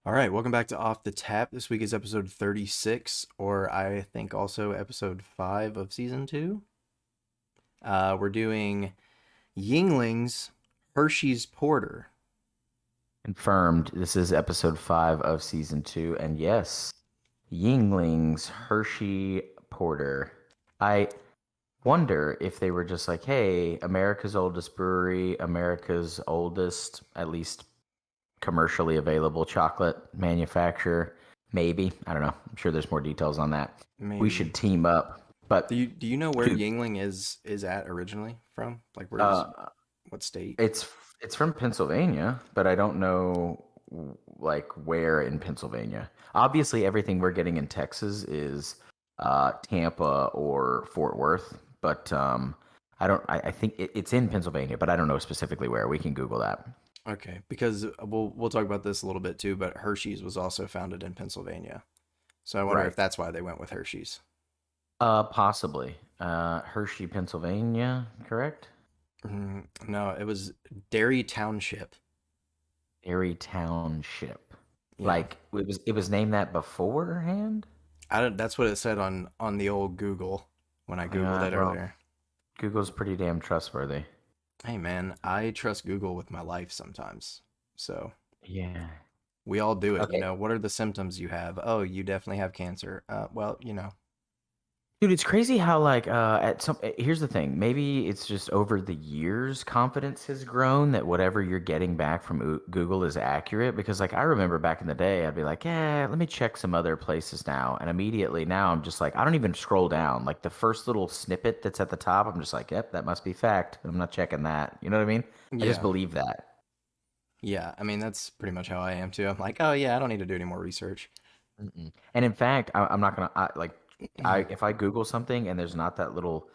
All right, welcome back to Off the Tap. This week is episode 36, or I think also episode 5 of season 2. We're doing Yingling's Hershey's Porter. Confirmed. This is episode 5 of season 2. And yes, Yingling's Hershey Porter. I wonder if they were just like, hey, America's oldest brewery, America's oldest, at least commercially available chocolate manufacturer. Maybe. I don't know. I'm sure there's more details on that. We should Maybe. team up. Do But, you know where dude, Yingling is at originally from? Like uh, what state? it's it's from Pennsylvania, but I don't know like where in Pennsylvania. Obviously, everything we're getting in Texas is Tampa or Fort Worth, but I don't. I think it's in Pennsylvania, but I don't know specifically where. We can Google that. Okay, because we'll talk about this a little bit too, but Hershey's was also founded in Pennsylvania. So I wonder if Right. that's why they went with Hershey's. Possibly. Hershey, Pennsylvania, correct? No, it was Derry Township. Erie Township. Yeah. Like it was named that beforehand? I don't, that's what it said on the old Google when I Googled Yeah, it well, earlier. Google's pretty damn trustworthy. Hey man, I trust Google with my life sometimes. So Yeah. we all do it. Okay. What are the symptoms you have? Oh, you definitely have cancer. Well. Dude, it's crazy how like at some here's the thing. Maybe it's just over the years confidence has grown that whatever you're getting back from Google is accurate because like I remember back in the day I'd be like, "Yeah, let me check some other places now." And immediately now I'm just like I don't even scroll down. Like the first little snippet that's at the top, I'm just like, "Yep, that must be fact." I'm not checking that. You know what I mean? I just Yeah. believe that. Yeah. I mean, that's pretty much how I am too. I'm like, oh yeah, I don't need to do any more research. Mm-mm. And in fact, I'm not gonna I if I Google something and there's not that little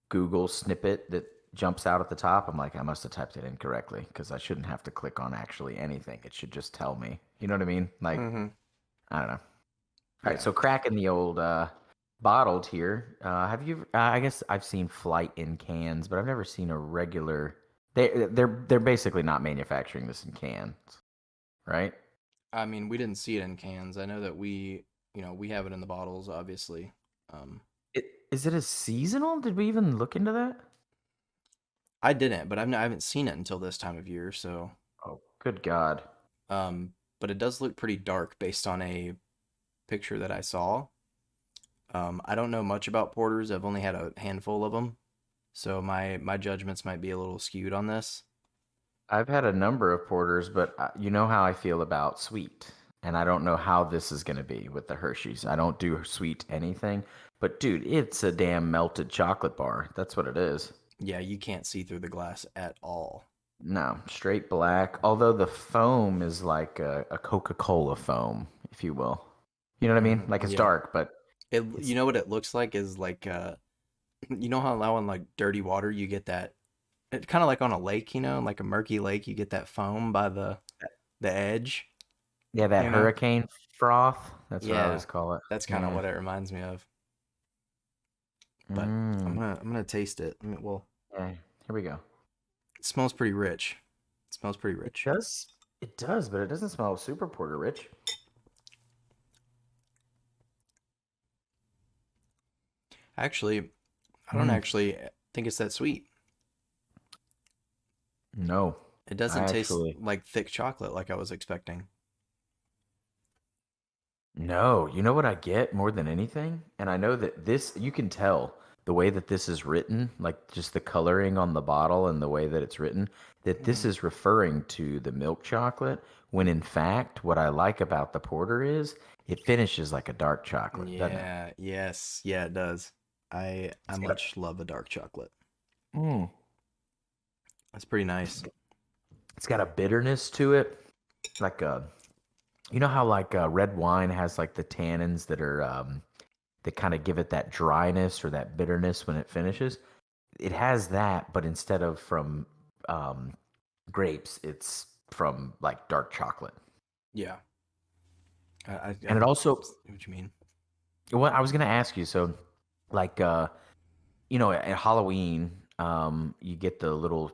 Google snippet that jumps out at the top, I'm like, I must have typed it incorrectly because I shouldn't have to click on actually anything. It should just tell me. You know what I mean? Like, Hmm. I don't know. All right, Yeah. so cracking the old bottled here. Have you? I guess I've seen Flight in cans, but I've never seen a regular. They're basically not manufacturing this in cans, right? I mean, we didn't see it in cans. I know that we have it in the bottles, obviously. Um, Is it a seasonal? Did we even look into that? I didn't, but I haven't seen it until this time of year. So, Oh, good God. um, but it does look pretty dark based on a picture that I saw. I don't know much about porters. I've only had a handful of them, so my judgments might be a little skewed on this. I've had a number of porters, but you know how I feel about sweet. And I don't know how this is going to be with the Hershey's. I don't do sweet anything. But dude, it's a damn melted chocolate bar. That's what it is. Yeah, you can't see through the glass at all. No, straight black. Although the foam is like a Coca-Cola foam, if you will. You know what I mean? Like it's Yeah, dark, but you it's know what it looks like is like you know how on like dirty water you get that it's kind of like on a lake, like a murky lake, you get that foam by the edge, yeah, that you know? hurricane froth. That's what I Yeah, always call it. that's kind of Yeah. what it reminds me of. But Mm, I'm gonna taste it. Well, yeah. Here we go. it smells pretty rich. It smells pretty It rich. does. It does, but it doesn't smell super porter rich. Actually, I don't Mm, actually think it's that sweet. no, It I doesn't taste actually like thick chocolate like I was expecting. no. You know what I get more than anything? And I know that this, you can tell the way that this is written, like just the coloring on the bottle and the way that it's written, that this Mhm. is referring to the milk chocolate, when in fact, what I like about the porter is it finishes like a dark chocolate, doesn't it? Yeah, yes, yeah, it does. I It's got much love a dark chocolate. mm, That's pretty nice. it's got a bitterness to it, like you know how like red wine has like the tannins that are that kind of give it that dryness or that bitterness when it finishes. It has that, but instead of from um, grapes, it's from like dark chocolate. Yeah, I And it also, see what you mean. what I was gonna ask you, so like you know, at Halloween, You get the little,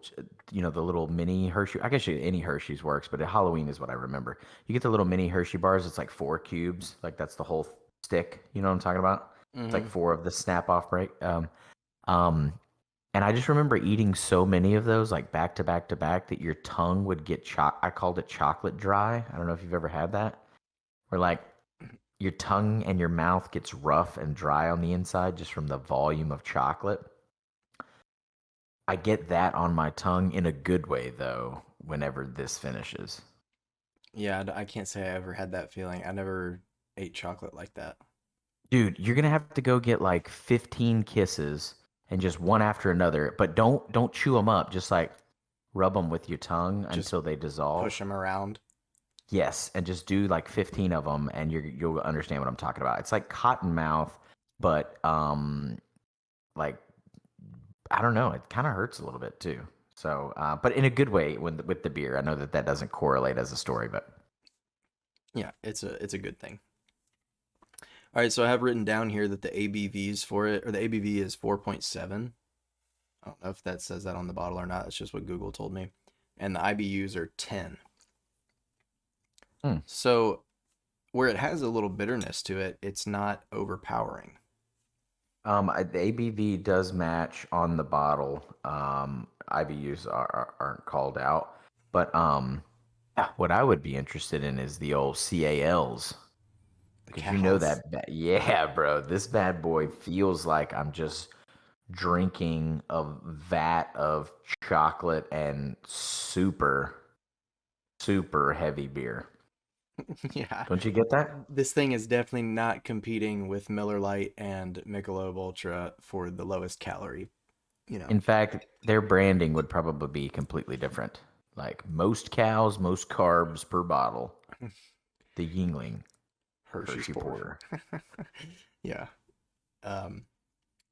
the little mini Hershey. I guess any Hershey's works, but at Halloween is what I remember. You get the little mini Hershey bars. It's like 4 cubes. Like that's the whole stick. You know what I'm talking about? It's like Mm-hmm. four of the snap off break. Um, and I just remember eating so many of those, like back to back to back, that your tongue would get I called it chocolate dry. I don't know if you've ever had that, where like your tongue and your mouth gets rough and dry on the inside just from the volume of chocolate. I get that on my tongue in a good way though, whenever this finishes. Yeah, I can't say I ever had that feeling. I never ate chocolate like that. Dude, you're gonna have to go get like 15 kisses and just one after another, but don't chew them up. Just like rub them with your tongue Just until they push dissolve. them around. Yes, and just do like 15 of them, and you'll understand what I'm talking about. It's like cotton mouth, but like I don't know, it kind of hurts a little bit too. So, but in a good way with the beer. I know that that doesn't correlate as a story, but Yeah, it's a good thing. All right, so I have written down here that the ABVs for it, or the ABV is 4.7. I don't know if that says that on the bottle or not. It's just what Google told me. And the IBUs are 10. hmm. So where it has a little bitterness to it, it's not overpowering. The ABV does match on the bottle. IBUs aren't called out, but yeah, what I would be interested in is the old CALs. The Because you know cows. that, yeah, bro, this bad boy feels like I'm just drinking a vat of chocolate and super, super heavy beer. Yeah. Don't you get that? This thing is definitely not competing with Miller Lite and Michelob Ultra for the lowest calorie, you know, In fact, their branding would probably be completely different. Like most cows, most carbs per bottle. The Yingling Hershey's Hershey Porter. Porter. Yeah. Um,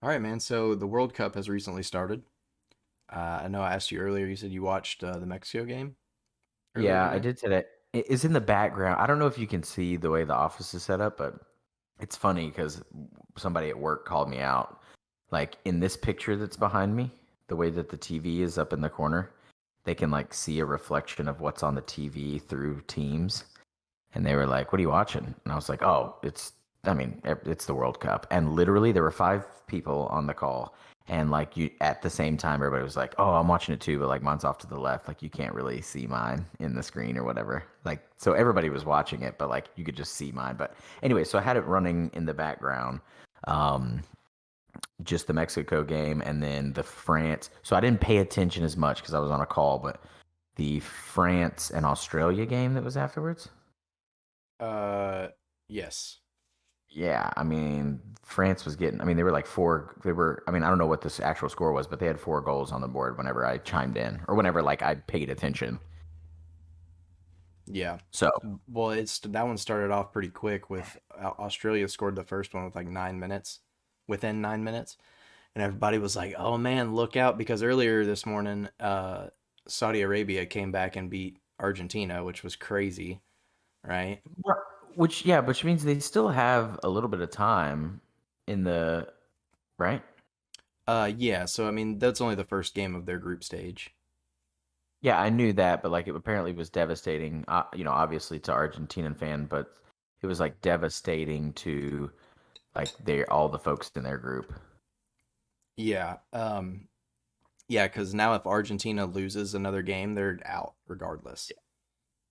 all right, man. So the World Cup has recently started. I know I asked you earlier. You said you watched the Mexico game earlier Yeah, I today. did today. It's in the background. I don't know if you can see the way the office is set up, but it's funny because somebody at work called me out. Like in this picture that's behind me, the way that the TV is up in the corner, they can like see a reflection of what's on the TV through Teams. And they were like, "What are you watching?" And I was like, "Oh, I mean, it's the World Cup." And literally, there were 5 people on the call, and like you, at the same time, everybody was like, "Oh, I'm watching it too," but like mine's off to the left, like you can't really see mine in the screen or whatever. Like, so everybody was watching it, but like you could just see mine. But anyway, so I had it running in the background. Um, just the Mexico game and then the France. So I didn't pay attention as much because I was on a call, but the France and Australia game that was afterwards. Uh, yes. Yeah, I mean, France was getting, I mean, they were like I mean, I don't know what this actual score was, but they had 4 goals on the board whenever I chimed in or whenever like I paid attention. Yeah. So, Well, it's that one started off pretty quick with Australia scored the first one with like 9 minutes, within 9 minutes, and everybody was like, "Oh man, look out!" Because earlier this morning, Saudi Arabia came back and beat Argentina, which was crazy, right? which means they still have a little bit of time in the, right? Yeah. So I mean, that's only the first game of their group stage. Yeah, I knew that, but like it apparently was devastating, obviously to Argentinian fan, but it was like devastating to like all the folks in their group. Yeah. Yeah, because now if Argentina loses another game, they're out regardless.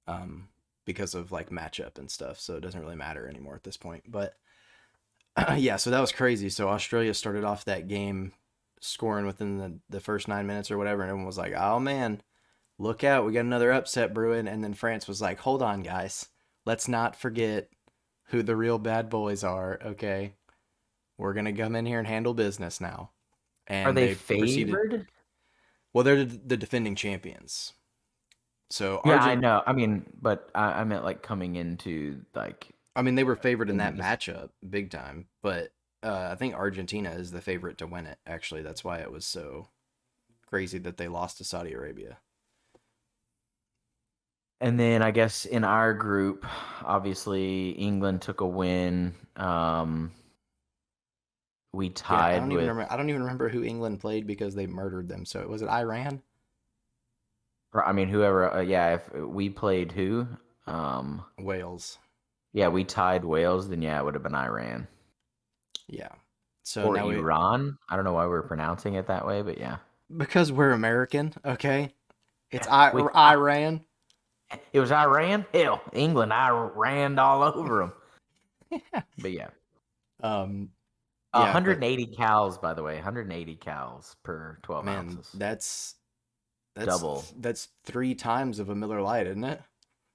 Um, because of like matchup and stuff. So it doesn't really matter anymore at this point. But yeah, so that was crazy. So Australia started off that game scoring within the first 9 minutes or whatever, and everyone was like, "Oh man, look out, we got another upset brewing." And then France was like, "Hold on, guys, let's not forget who the real bad boys are. Okay, we're gonna come in here and handle business now." Are And they they proceeded. favored? Well, they're the defending champions. So Yeah, I Argent, know. I mean, but I meant like coming into like I mean, they were favored in into that this. matchup big time, but I think Argentina is the favorite to win it. Actually, that's why it was so crazy that they lost to Saudi Arabia. And then I guess in our group, obviously England took a win. We Yeah, tied with. I don't even remember who England played because they murdered them. So was it Iran? I mean, whoever. Yeah, if we played who, um, Wales. yeah, we tied Wales. Then yeah, it would have been Iran Yeah. So or now we Iran. I don't know why we're pronouncing it that way, but yeah. because we're American, okay? It's We Iran. it was Iran. Hell, England. I ran all over them. But yeah, Um, yeah, but 180 cows, by the way. 180 cows per 12 man, ounces. Double. that's three times of a Miller Lite, isn't it?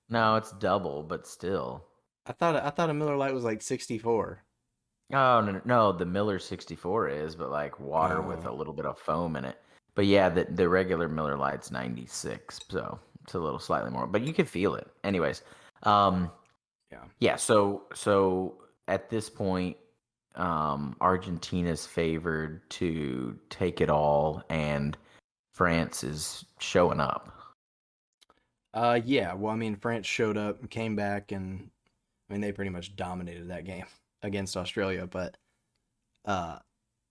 No, it's double, but still. I thought a Miller Lite was like 64. Oh no, no, the Miller 64 is, but like water with Oh, a little bit of foam in it. But yeah, the regular Miller Lite's 96, so it's a little slightly more, but you can feel it. Anyways, um, yeah. yeah. So at this point, Argentina's favored to take it all, and France is showing up. Yeah. Well, I mean, France showed up and came back, and I mean, they pretty much dominated that game against Australia. But uh,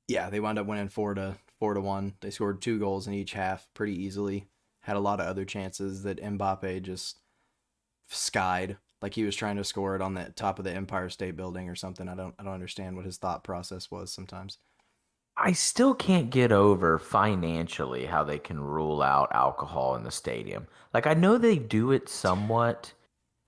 yeah, they wound up winning 4-1. They scored two goals in each half pretty easily. Had a lot of other chances that Mbappe just skied, like he was trying to score it on the top of the Empire State Building or something. I don't understand what his thought process was sometimes. I still can't get over financially how they can rule out alcohol in the stadium. Like I know they do it somewhat,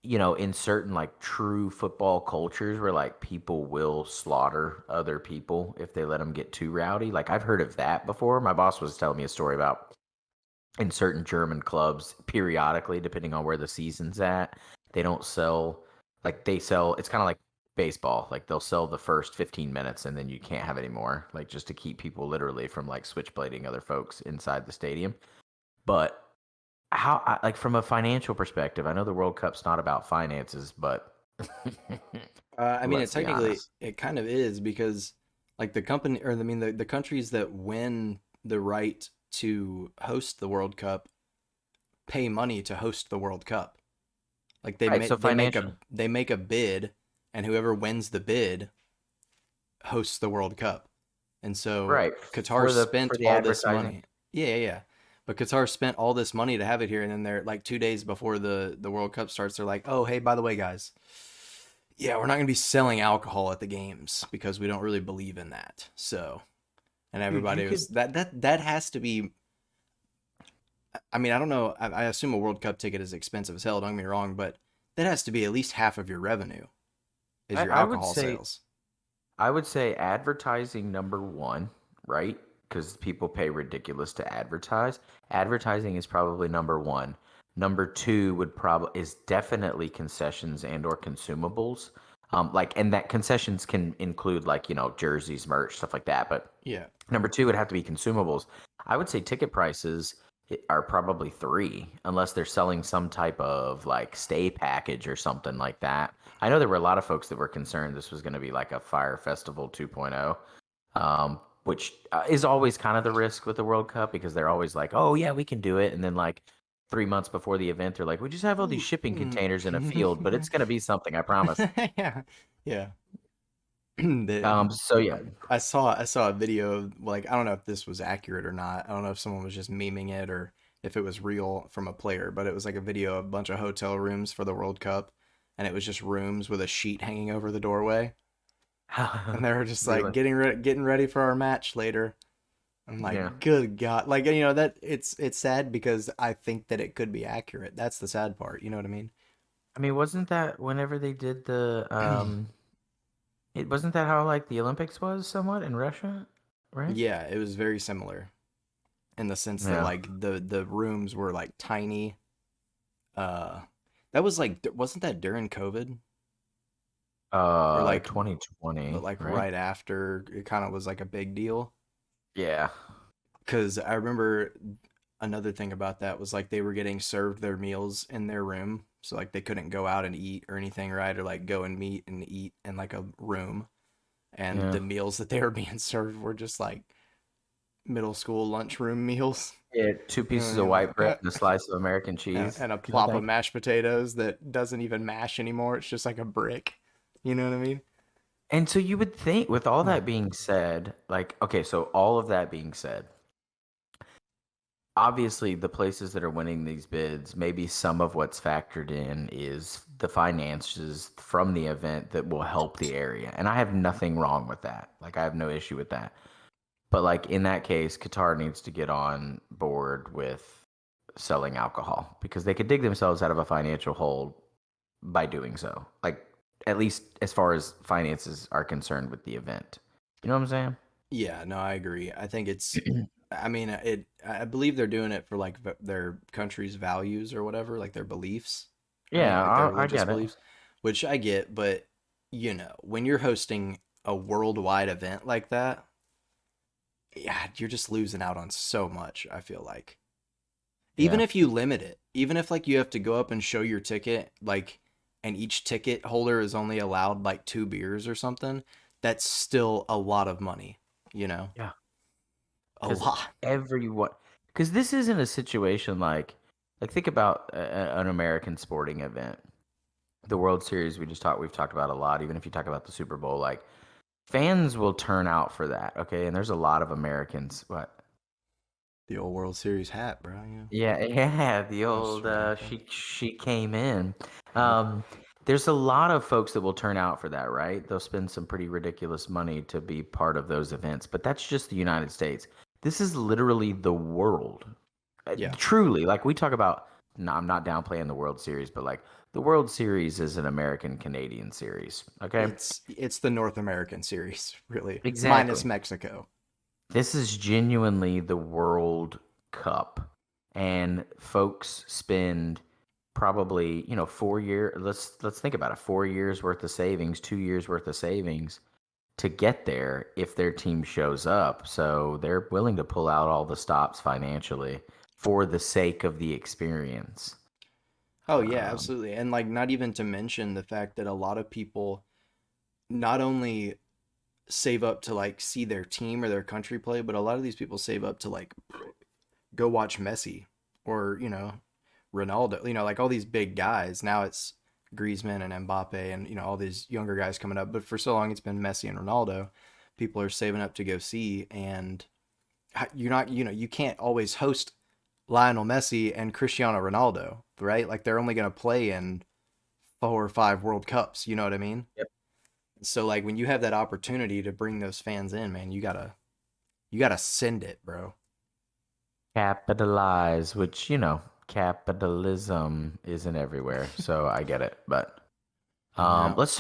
in certain like true football cultures where like people will slaughter other people if they let them get too rowdy. Like I've heard of that before. My boss was telling me a story about in certain German clubs periodically, depending on where the season's at, they don't sell like they sell. It's kind of like baseball. Like they'll sell the first 15 minutes and then you can't have any more. Like just to keep people literally from like switchblading other folks inside the stadium. But like from a financial perspective, I know the World Cup's not about finances, but I mean, let's be honest. it kind of is because like the company or I mean the countries that win the right to host the World Cup pay money to host the World Cup. Like Right. So financial. they make a bid, and whoever wins the bid hosts the World Cup. And so Right. Qatar For spent the all this advertising. money. Yeah, yeah, yeah. But Qatar spent all this money to have it here, and then they're like 2 days before the World Cup starts, they're like, "Oh, hey, by the way, guys, yeah, we're not gonna be selling alcohol at the games because we don't really believe in that." So, and Dude, you everybody was could. that has to be. I mean, I don't know. I assume a World Cup ticket is expensive as hell. Don't get me wrong, but that has to be at least half of your revenue is I, your I would alcohol say sales. I would say advertising number one, right? Because people pay ridiculous to advertise. Advertising is probably number one. Number two would probably is definitely concessions and or consumables. And that concessions can include like, jerseys, merch, stuff like that. But Yeah, number two would have to be consumables. I would say ticket prices are probably three, unless they're selling some type of like stay package or something like that. I know there were a lot of folks that were concerned this was going to be like a Fire Festival 2.0, which is always kind of the risk with the World Cup because they're always like, oh, yeah, we can do it. And then like 3 months before the event, they're like, we just have all these shipping containers in a field, but it's going to be something, I promise. yeah, yeah. the, So, yeah. I saw a video of, like, I don't know if this was accurate or not. I don't know if someone was just memeing it or if it was real from a player, but it was like a video of a bunch of hotel rooms for the World Cup, and it was just rooms with a sheet hanging over the doorway, and they were just like Really? getting ready for our match later. I'm Yeah. like, good God, like that it's sad because I think that it could be accurate. That's the sad part. You know what I mean? I mean, wasn't that whenever they did it wasn't that how like the Olympics was somewhat in Russia, right? Yeah, it was very similar in the sense that Yeah. like the rooms were like tiny. Uh, that was like wasn't that during COVID or like 2020, right? right after it kind of was like a big deal? Yeah. Because I remember another thing about that was like they were getting served their meals in their room, so like they couldn't go out and eat or anything, right? Or like go and meet and eat in like a room, and Yeah. the meals that they were being served were just like middle school lunchroom meals. Yeah, two You know what pieces I of mean? white bread Like, and a slice of American cheese and a kind of plop of thing. mashed potatoes that doesn't even mash anymore. It's just like a brick. You know what I mean? And so you would think, with all that being said, like, okay, so all of that being said, obviously the places that are winning these bids, maybe some of what's factored in is the finances from the event that will help the area. And I have nothing wrong with that. Like, I have no issue with that. But like in that case, Qatar needs to get on board with selling alcohol because they could dig themselves out of a financial hole by doing so. Like, at least as far as finances are concerned with the event. You know what I'm Yeah, no, I agree. I think it's, saying? I mean, I believe they're doing it for like their country's values or whatever, like their beliefs, right? Yeah, Like their I religious get it. beliefs, which I get, but when you're hosting a worldwide event like that, yeah, you're just losing out on so much, I feel like. Even Yeah. if you limit it, even if like you have to go up and show your ticket, like, and each ticket holder is only allowed like 2 beers or something, that's still a lot of money, you know? Yeah. A Because lot. everyone, because this isn't a situation like think about an American sporting event, the World Series. We've talked about a lot. Even if you talk about the Super Bowl, like fans will turn out for that. Okay, and there's a lot of Americans. What? The old World Series hat, bro. Yeah. Yeah, yeah, the That's old ridiculous. she came in. Yep. Um, there's a lot of folks that will turn out for that, right? They'll spend some pretty ridiculous money to be part of those events, but that's just the United States. This is literally the world. Yeah. Truly, like we talk about, no, I'm not downplaying the World Series, but like the World Series is an American Canadian series, okay? It's the North American series, really, minus Exactly. Mexico. This is genuinely the World Cup, and folks spend probably 4 year. Let's think about it. 4 years worth of savings, 2 years worth of savings to get there if their team shows up. So they're willing to pull out all the stops financially for the sake of the experience. Oh yeah, Um, absolutely. And like not even to mention the fact that a lot of people not only save up to like see their team or their country play, but a lot of these people save up to like go watch Messi or, Ronaldo, like all these big guys. Now it's Griezmann and Mbappe and, all these younger guys coming up. But for so long, it's been Messi and Ronaldo. People are saving up to go see. And you're not, you can't always host Lionel Messi and Cristiano Ronaldo, right? Like they're only going to play in 4 or 5 World Cups. You know what I mean? Yep. So like when you have that opportunity to bring those fans in, man, you gotta send it, bro. Capitalize, which capitalism isn't everywhere, so I get it. But Yeah. let's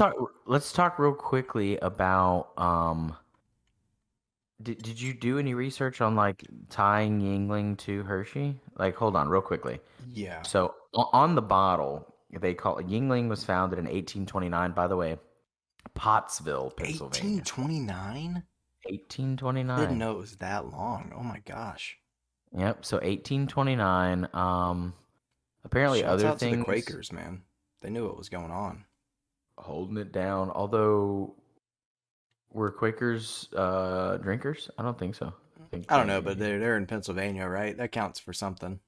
talk real quickly about did you do any research on like tying Yingling to Hershey? Like, hold on, real quickly. Yeah. So on the bottle, they call it Yingling was founded in 1829. By the way, Pottsville, Pennsylvania. 1829? I didn't 1829. know it was that long. Oh my gosh. Yep. So 1829. Apparently Shouts other out to the things Quakers, man. They knew what was going on. holding it down. Although were Quakers drinkers? I don't think so. I think I don't know, but they're in Pennsylvania, right? That counts for something.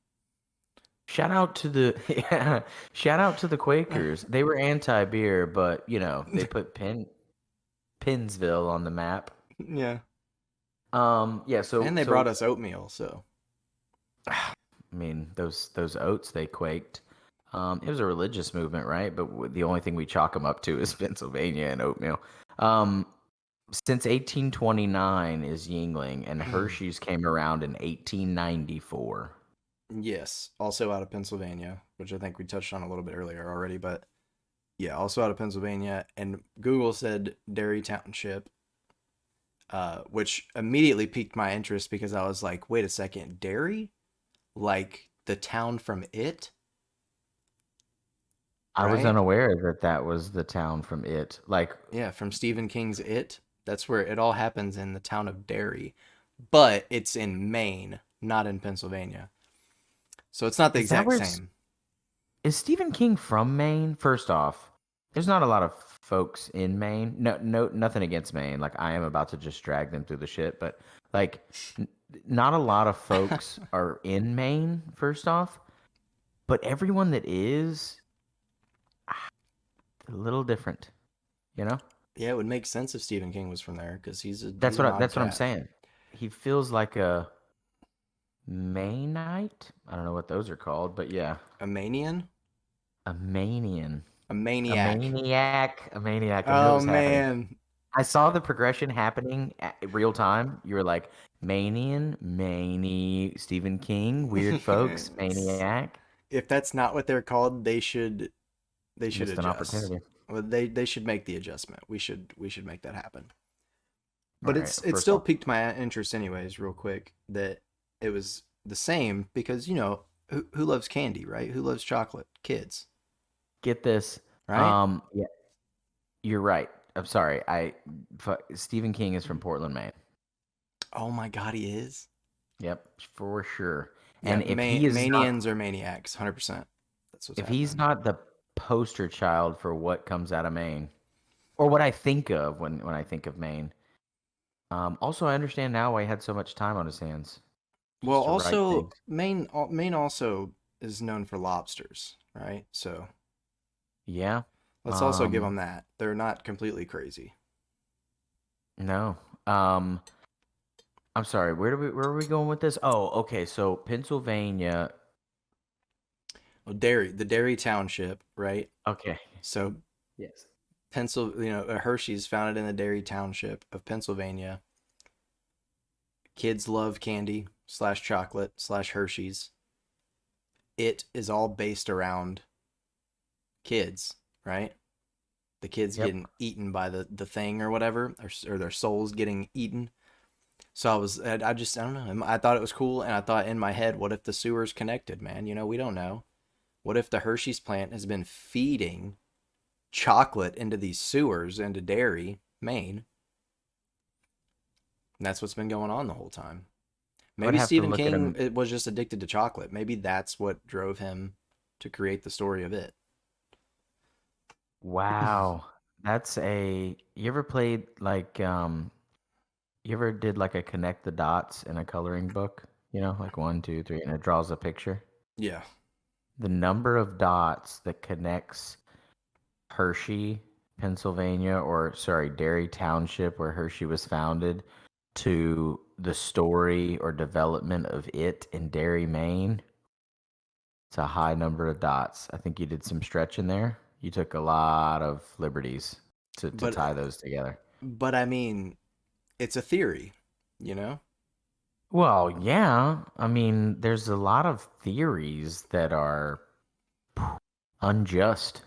shout out to the yeah, shout out to the Quakers. They were anti-beer, but they put Pennsville on the map. Yeah. Yeah, And they brought us oatmeal, so I mean those oats they quaked. It was a religious movement, right? But the only thing we chalk them up to is Pennsylvania and oatmeal. Um, since 1829 is Yingling, and Hershey's came around in 1894. yes, also out of Pennsylvania, which I think we touched on a little bit earlier already, but yeah, also out of Pennsylvania. And Google said Derry Township, which immediately piqued my interest because I was like, wait a second, Derry? Like the town from It, I was right? unaware that that was the town from it. Like, Yeah, from Stephen King's It. That's where it all happens in the town of Derry, but it's in Maine, not in Pennsylvania. So it's not the is that exact where same. is Stephen King from Maine? First off, there's not a lot of folks in Maine. No, no, nothing against Maine. Like, I am about to just drag them through the shit, but like, n- not a lot of folks are in Maine. First off, but everyone that is a little different, you know? Yeah, it would make sense if Stephen King was from there because he's That's a mob that's what I'm cat. saying. He feels like a Mainite. I don't know what those are called, but yeah, A manian? a Manian, A maniac. a maniac. I knew it Oh was happening. man. I saw the progression happening at real time. You were like Manian, Mani, Stephen King, weird folks, Maniac. If that's not what they're called, they should Missed an adjust. opportunity. Well, they should make the adjustment. We should make that happen. All But right. it First still off, piqued my interest anyways, real quick, that it was the same because who loves candy, right? Who loves chocolate? Kids, get this. right? Yeah, you're right. I'm sorry. Stephen King is from Portland, Maine. Oh my god, he is. Yep, for sure. Yeah, And manians or maniacs, 100%. That's what's if he's happening. not the poster child for what comes out of Maine, or what I think of when I think of Maine. Also, I understand now why he had so much time on his hands Well, just to write also things. Maine also is known for lobsters, right? So Yeah. let's also give Um, them that. They're not completely crazy. no. I'm sorry. Where are we going with this? Oh, okay. So Pennsylvania. Well, the Dairy Township, right? Okay. So Yes. Hershey's founded in the Dairy Township of Pennsylvania. Kids love candy slash chocolate slash Hershey's. It is all based around kids, right? The kids Yep. getting eaten by the thing or whatever, or their souls getting eaten. So I don't know. I thought it was cool, and I thought in my head, what if the sewers connected, man? We don't know. What if the Hershey's plant has been feeding chocolate into these sewers into Derry, Maine, and that's what's been going on the whole time. I would Maybe have to Stephen look at King him. was just addicted to chocolate. Maybe that's what drove him to create the story of it. Wow. You ever played like you ever did like a connect the dots in a coloring book? Like one, two, three, and it draws a picture. Yeah, The number of dots that connects Hershey, Pennsylvania, or sorry, Derry Township, where Hershey was founded, to the story or development of it in Derry, Maine. It's a high number of dots. I think you did some stretching there. You took a lot of liberties to but tie those together. I mean, it's a theory, you know. Well, yeah. I mean, there's a lot of theories that are unjust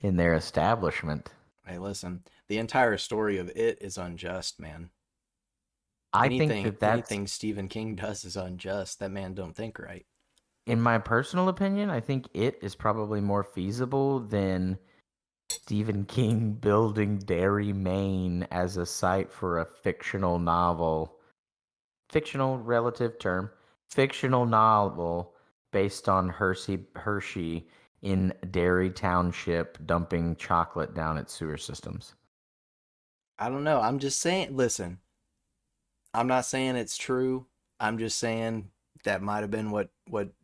in their establishment. Hey, listen, the entire story of it is unjust, man. I think Anything that that's, anything Stephen King does is unjust. That man don't think right. in my personal opinion, I think it is probably more feasible than Stephen King building Derry, Maine as a site for a fictional novel, fictional relative term, fictional novel based on Hershey in Derry Township dumping chocolate down its sewer systems. I don't know. I'm just saying, listen, I'm not saying it's true. I'm just saying that might have been what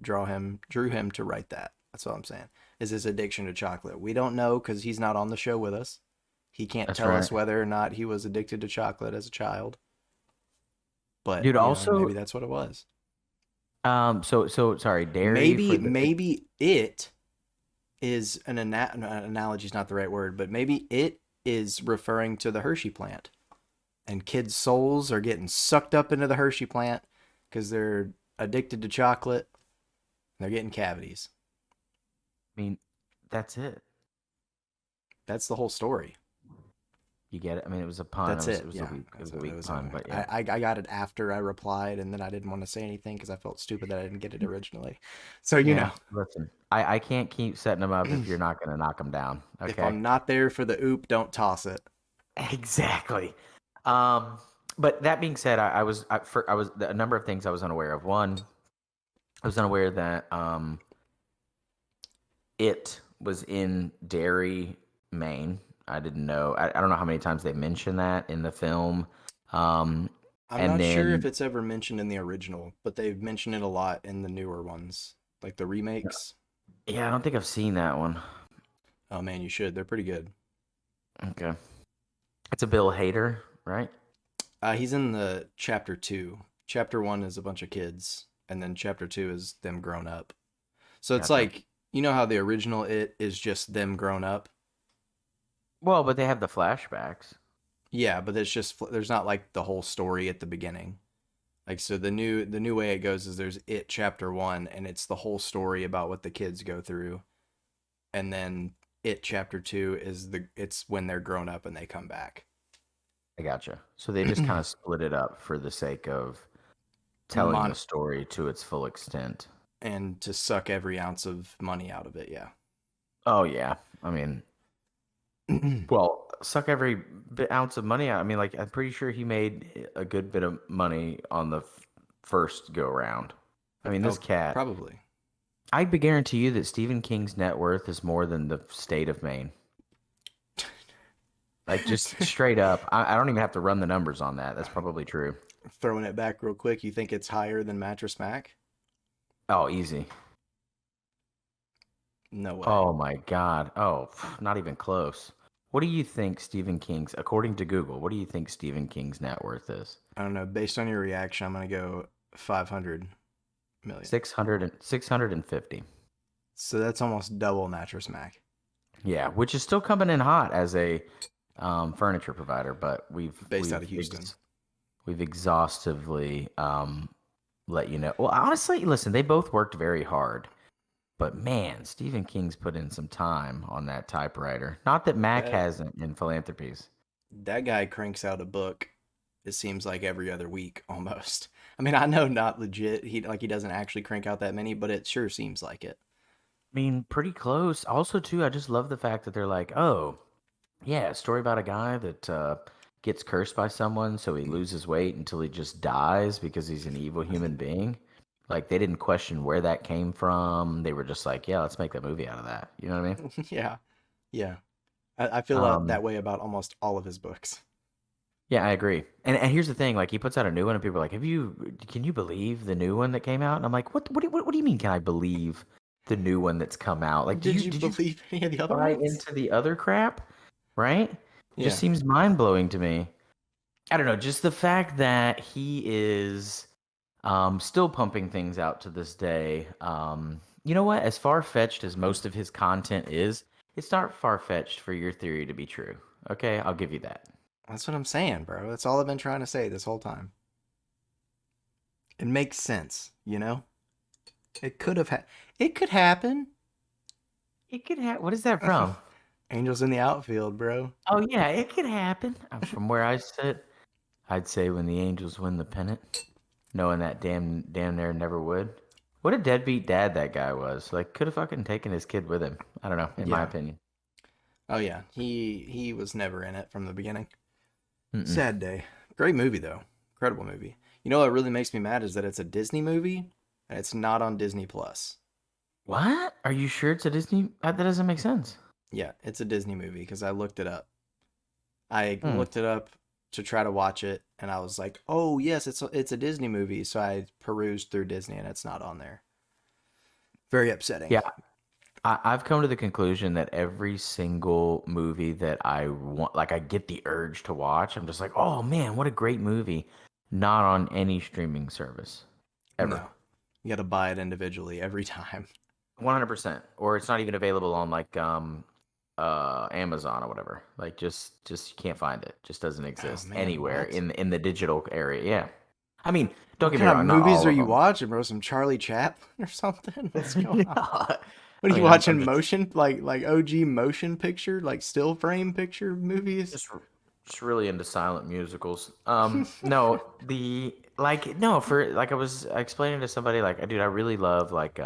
drew him to write that. That's all I'm saying. Is his addiction to chocolate. We don't know cuz he's not on the show with us. He can't That's tell right. us whether or not he was addicted to chocolate as a child, but Dude, maybe also, that's what it was. so sorry, Derry Maybe for the maybe it is analogy is not the right word, but maybe it is referring to the Hershey plant. And kids' souls are getting sucked up into the Hershey plant because they're addicted to chocolate. And they're getting cavities. I mean, that's it. That's the whole story. You get it? I mean, it was a pun. That's it. It was a Yeah, weak, it that's was a what it weak was. pun, but yeah. I got it after I replied, and then I didn't want to say anything because I felt stupid that I didn't get it originally. So Yeah, listen, I can't keep setting them up if you're if not going to knock them down. Okay. I'm not there for the oop, don't toss it. Exactly. Um, but that being said, I was a number of things I was unaware of. One, I was unaware that it was in Derry, Maine. I didn't know. I don't know how many times they mention that in the film. Um, I'm and not sure if then it's ever mentioned in the original, but they've mentioned it a lot in the newer ones, like the remakes. yeah, I don't think I've seen that one. Oh man, you should. They're pretty good. Okay. It's a Bill Hader, right? He's in the chapter two. Chapter one is a bunch of kids, and then chapter two is them grown up. So it's Gotcha. like, you know how the original It is just them grown up? Well, but they have the flashbacks. Yeah, but it's just there's not like the whole story at the beginning. Like so the new way it goes is there's It chapter 1 and it's the whole story about what the kids go through, and then It chapter 2 is it's when they're grown up and they come back. I gotcha. So they just kind of split it up for the sake of telling the Mon story to its full extent. and to suck every ounce of money out of it, yeah. Oh yeah. I mean, well, suck every ounce of money out. I mean, like I'm pretty sure he made a good bit of money on the first go round. I mean, this Oh, cat. probably. I'd be guarantee you that Stephen King's net worth is more than the state of Maine. Like just straight up. I don't even have to run the numbers on that. That's probably true. Throwing it back real quick, you think it's higher than Mattress Mac? Oh, easy. No way. Oh my God. Oh, not even close. What do you think Stephen King's, according to Google, what do you think Stephen King's net worth is? I don't know. Based on your reaction, I'm gonna go 500 million. 650. So that's almost double Mattress Mac. Yeah, which is still coming in hot as a furniture provider, but Based out of Houston. we've exhaustively let you know. Well, honestly, listen, they both worked very hard, but man, Stephen King's put in some time on that typewriter. Not that Mac That hasn't in philanthropies. that guy cranks out a book. It seems like every other week almost. I mean, I know not legit. He doesn't actually crank out that many, but it sure seems like it. I mean, pretty close. Also, too, I just love the fact that they're like, oh, yeah, a story about a guy that gets cursed by someone, so he loses weight until he just dies because he's an evil human being. Like, they didn't question where that came from. They were just like, yeah, let's make a movie out of that. You know what I mean? Yeah, yeah. I feel Um, that way about almost all of his books. yeah, I agree. And here's the thing, like he puts out a new one and people are like, can you believe the new one that came out? And I'm like, what do you mean can I believe the new one that's come out? Like, Did you did you believe any of the other buy ones? into the other crap? Right? It just Yeah, seems mind blowing to me. I don't know, just the fact that he is still pumping things out to this day. You know what? As far fetched as most of his content is, it's not far fetched for your theory to be true. Okay, I'll give you that. that's what I'm saying, bro. That's all I've been trying to say this whole time. It makes sense, you know? It could have it could happen. It could happen. What is that from? Angels in the outfield, bro. Oh yeah, it could happen. From where I sit, I'd say when the Angels win the pennant, knowing that damn near never would. What a deadbeat dad that guy was. Like, could have fucking taken his kid with him. I don't know, in my Yeah. opinion. Oh yeah. He was never in it from the beginning. Mm-mm. Sad day. Great movie though. Incredible movie. You know what really makes me mad is that it's a Disney movie and it's not on Disney Plus. What? Are you sure it's a Disney? That doesn't make sense. Yeah, it's a Disney movie because I looked it up. I Hmm. looked it up to try to watch it and I was like, "Oh, yes, it's a Disney movie." So I perused through Disney and it's not on there. Very upsetting. Yeah, I've come to the conclusion that every single movie that I want, like I get the urge to watch, I'm just like, oh man, what a great movie. Not on any streaming service ever. No. You got to buy it individually every time. 100%. Or it's not even available on like Amazon or whatever. Like just you can't find it. Just doesn't Oh exist man, anywhere what? in the digital area. Yeah. I mean, don't What get me kind of wrong, not movies all are of you them. watching, bro? Some Charlie Chaplin or something? What's going on? What I are you mean, I'm watching? just Motion, like OG motion picture, like still frame picture movies? just just really into silent musicals. No, the like no for like I was explaining to somebody like, dude, I really love like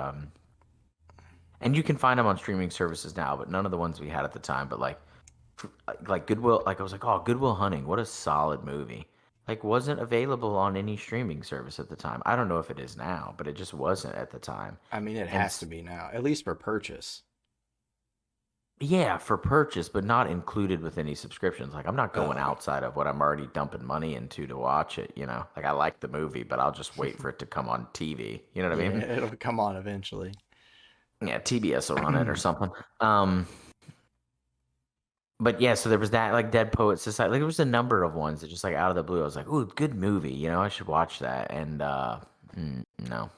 and you can find them on streaming services now, but none of the ones we had at the time. But like Goodwill, like I was like, oh, Goodwill Hunting, what a solid movie. Like wasn't available on any streaming service at the time. I don't know if it is now, but it just wasn't at the time. I mean, it And has to be now, at least for purchase. yeah, for purchase, but not included with any subscriptions. Like I'm not going Oh, outside of what I'm already dumping money into to watch it, you know? Like I like the movie, but I'll just wait for it to come on TV. You know what I yeah, mean? it'll come on eventually. Yeah, TBS will run it or something. Um, But yeah, so there was that like Dead Poet Society. Like there was a number of ones that just like out of the blue, I was like, "Ooh, good movie." I should watch that. And no.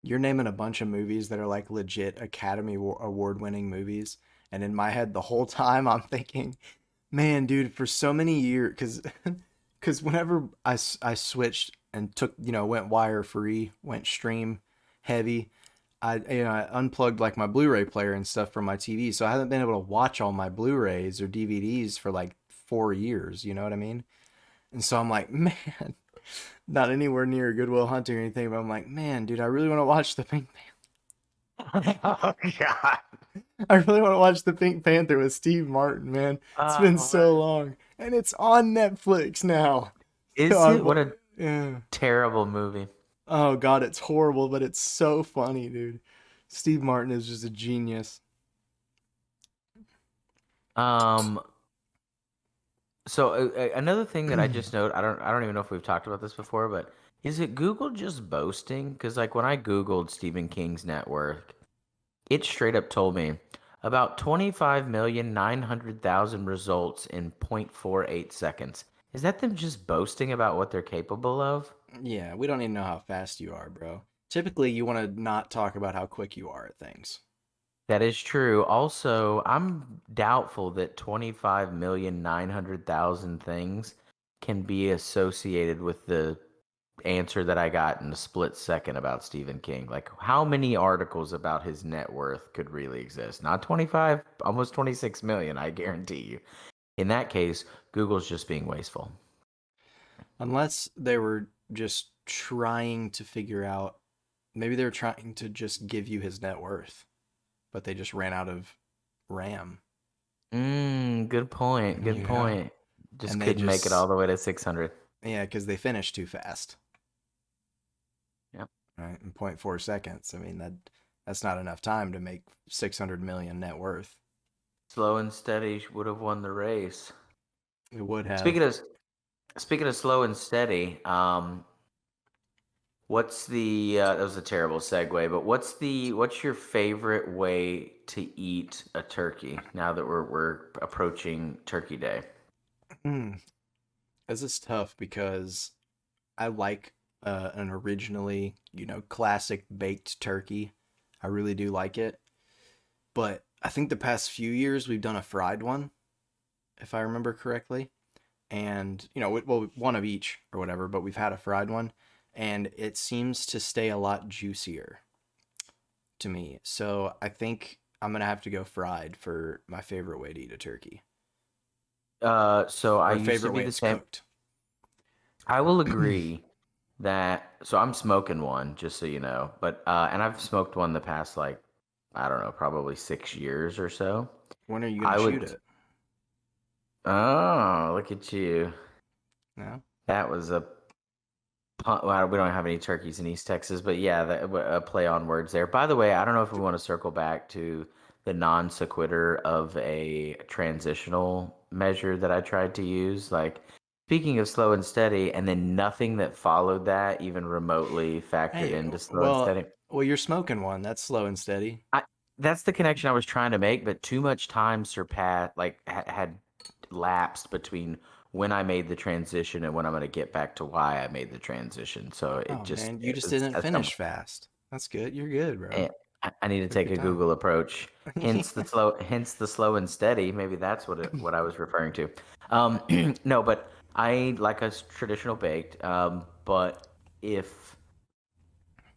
You're naming a bunch of movies that are like legit Award winning movies. And in my head, the whole time, I'm thinking, man, dude, for so many years, because whenever I switched and took, went wire free, went stream heavy, I unplugged like my Blu-ray player and stuff from my TV, so I haven't been able to watch all my Blu-rays or DVDs for like 4 years. You know what I mean? And so I'm like, man, not anywhere near Goodwill Hunting or anything, but I'm like, man, dude, I really want to watch the Pink. Oh God. I really want to watch the Pink Panther with Steve Martin, man. It's been Oh, so long, and it's on Netflix now. So is it? I'm, What a yeah. terrible movie. Oh God, it's horrible, but it's so funny, dude. Steve Martin is just a genius. Um, so another thing that I just note, I don't even know if we've talked about this before, but is it Google just boasting? Because like when I Googled Stephen King's net worth, it straight up told me about 25,900,000 results in 0.48 seconds. Is that them just boasting about what they're capable of? Yeah, we don't even know how fast you are, bro. Typically, you want to not talk about how quick you are at things. That is true. Also, I'm doubtful that 25,900,000 things can be associated with the answer that I got in a split second about Stephen King. Like, how many articles about his net worth could really exist? Not 25, almost 26 million, I guarantee you. In that case, Google's just being wasteful. Unless they were just trying to figure out, maybe they were trying to just give you his net worth, but they just ran out of RAM, Good point. Good you know? point. Just And they couldn't make it all just, the way to 600. yeah, because they finished too fast, Yep. right? In 0.4 seconds. I mean, that's not enough time to make 600 million net worth. Slow and steady would have won the race. It would Speaking have. of speaking of slow and steady, what's the that was a terrible segue, but what's your favorite way to eat a turkey now that we're approaching Turkey Day? Hmm. This is tough because I like an originally, classic baked turkey. I really do like it. But I think the past few years we've done a fried one, if I remember correctly. And, well, one of each or whatever, but we've had a fried one. And it seems to stay a lot juicier to me. So I think I'm going to have to go fried for my favorite way to eat a turkey, So I or used to favorite be way the it's same. cooked. I will agree that so I'm smoking one, just so you know, but and I've smoked one the past like I don't know, probably 6 years or so. When are you going to I shoot would. it? Oh, look at you. No? That was a well, we don't have any turkeys in East Texas, but yeah, a play on words there. By the way, I don't know if we want to circle back to the non sequitur of a transitional measure that I tried to use. Like, speaking of slow and steady, and then nothing that followed that even remotely factored Hey, into slow and well, steady. you're smoking one. That's slow and steady. I, that's the connection I was trying to make, but too much time surpassed, like, had lapsed between when I made the transition and when I'm going to get back to why I made the transition. So Oh man, you just didn't that's dumb. finish fast. That's good. You're good, bro. Eh, I need to Took take your a time. Google approach. Hence the slow and steady. Maybe that's what I was referring to. No, but I like a traditional baked. But if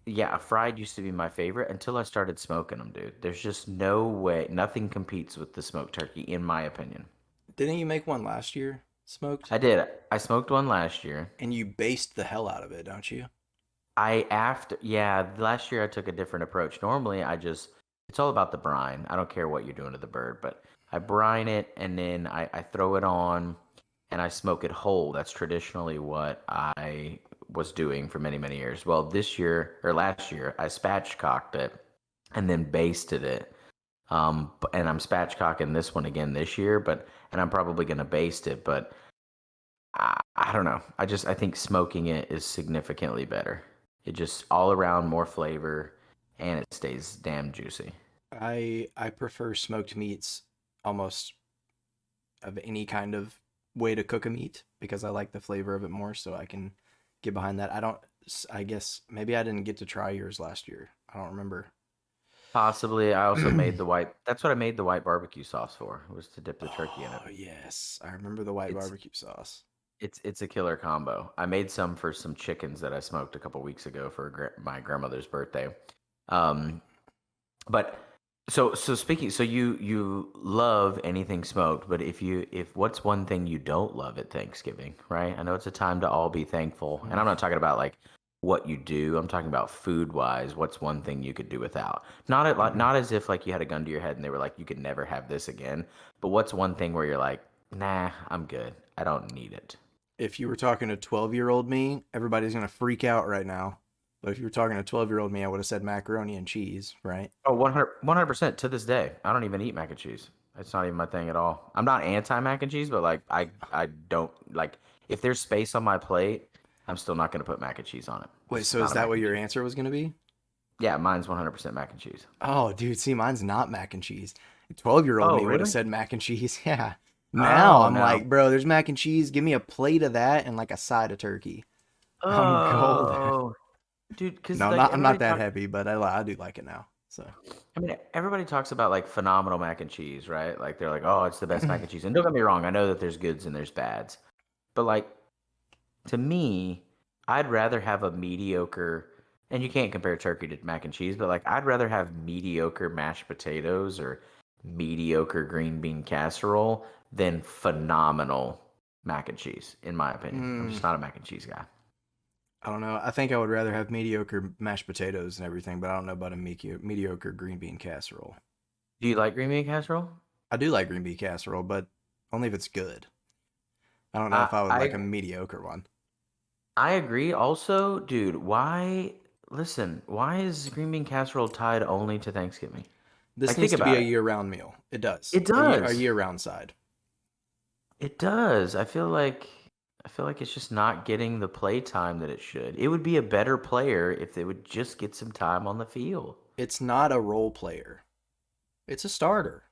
yeah, fried used to be my favorite until I started smoking them, dude. There's just no way, nothing competes with the smoked turkey, in my opinion. Didn't you make one last year, smoked? I did. I smoked one last year. And you based the hell out of it, don't you? Yeah, last year I took a different approach. Normally it's all about the brine. I don't care what you're doing to the bird, but I brine it and then I throw it on and I smoke it whole. That's traditionally what I was doing for many, many years. Well, this year or last year, I spatchcocked it and then basted it. And I'm spatchcocking this one again this year, and I'm probably gonna baste it, but I don't know. I think smoking it is significantly better. It just all around more flavor and it stays damn juicy. I prefer smoked meats almost of any kind of way to cook a meat because I like the flavor of it more, so I can get behind that. I don't. I guess maybe I didn't get to try yours last year. I don't remember. Possibly, I also made the white. That's what I made the white barbecue sauce for, was to dip the turkey in it. Oh yes, I remember the white It's barbecue sauce. it's a killer combo. I made some for some chickens that I smoked a couple weeks ago for my grandmother's birthday. Um, but so speaking, so you love anything smoked, but if what's one thing you don't love at Thanksgiving, right? I know it's a time to all be thankful, and I'm not talking about like what you do. I'm talking about food wise. What's one thing you could do without? Mhm. Not as if like you had a gun to your head and they were like you could never have this again. But what's one thing where you're like, nah, I'm good. I don't need it. If you were talking to 12-year-old me, everybody's gonna freak out right now. But if you were talking to 12-year-old me, I would have said macaroni and cheese, right? Oh, 100% to this day. I don't even eat mac and cheese. It's not even my thing at all. I'm not anti mac and cheese, but like I don't like if there's space on my plate, I'm still not going to put mac and cheese on it. Wait, Just so is not a that mac what and your cheese. answer was gonna be? Yeah, mine's 100% mac and cheese. Oh, dude, see, mine's not mac and cheese. 12-year-old Oh, me would have really? said mac and cheese. Yeah. Now Oh, I'm no. like, bro, there's mac and cheese. Give me a plate of that and like a side of turkey. I'm golden. Oh, dude, because No, like I'm not everybody that talk. heavy, but I do like it now. So, I mean, everybody talks about like phenomenal mac and cheese, right? Like they're like, oh, it's the best mac and cheese. And don't get me wrong, I know that there's goods and there's bads, but like to me, I'd rather have a mediocre, and you can't compare turkey to mac and cheese, but like I'd rather have mediocre mashed potatoes or mediocre green bean casserole than phenomenal mac and cheese, in my opinion. I'm mm, just not a mac and cheese guy. I don't know. I think I would rather have mediocre mashed potatoes and everything, but I don't know about a mediocre green bean casserole. Do you like green bean casserole? I do like green bean casserole, but only if it's good. I don't know I if I would like I a mediocre one. I agree. Also, dude, why? Listen, why is green bean casserole tied only to Thanksgiving? This Like, think needs to be about a it. year-round meal. It does. It A does. year-round side. It does. I feel like it's just not getting the play time that it should. It would be a better player if they would just get some time on the field. It's not a role player. It's a starter.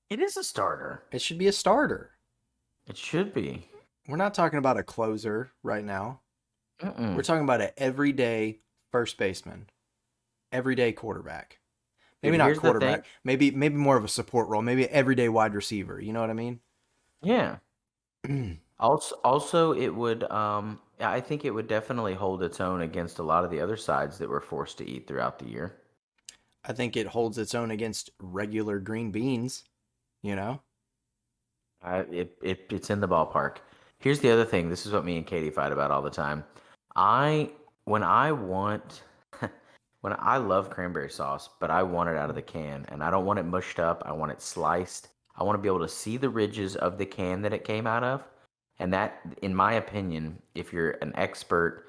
It is a starter. It should be a starter. It should be. We're not talking about a closer right now. We're Mm-mm. talking about an everyday first baseman, everyday quarterback. Dude, Maybe not here's the thing. quarterback. Maybe more of a support role. Maybe an everyday wide receiver. You know what I mean? Yeah. Also, it would. I think it would definitely hold its own against a lot of the other sides that we're forced to eat throughout the year. I think it holds its own against regular green beans. You know? It's in the ballpark. Here's the other thing. This is what me and Katie fight about all the time. I when I want when I love cranberry sauce, but I want it out of the can, and I don't want it mushed up. I want it sliced. I want to be able to see the ridges of the can that it came out of, and that, in my opinion, if you're an expert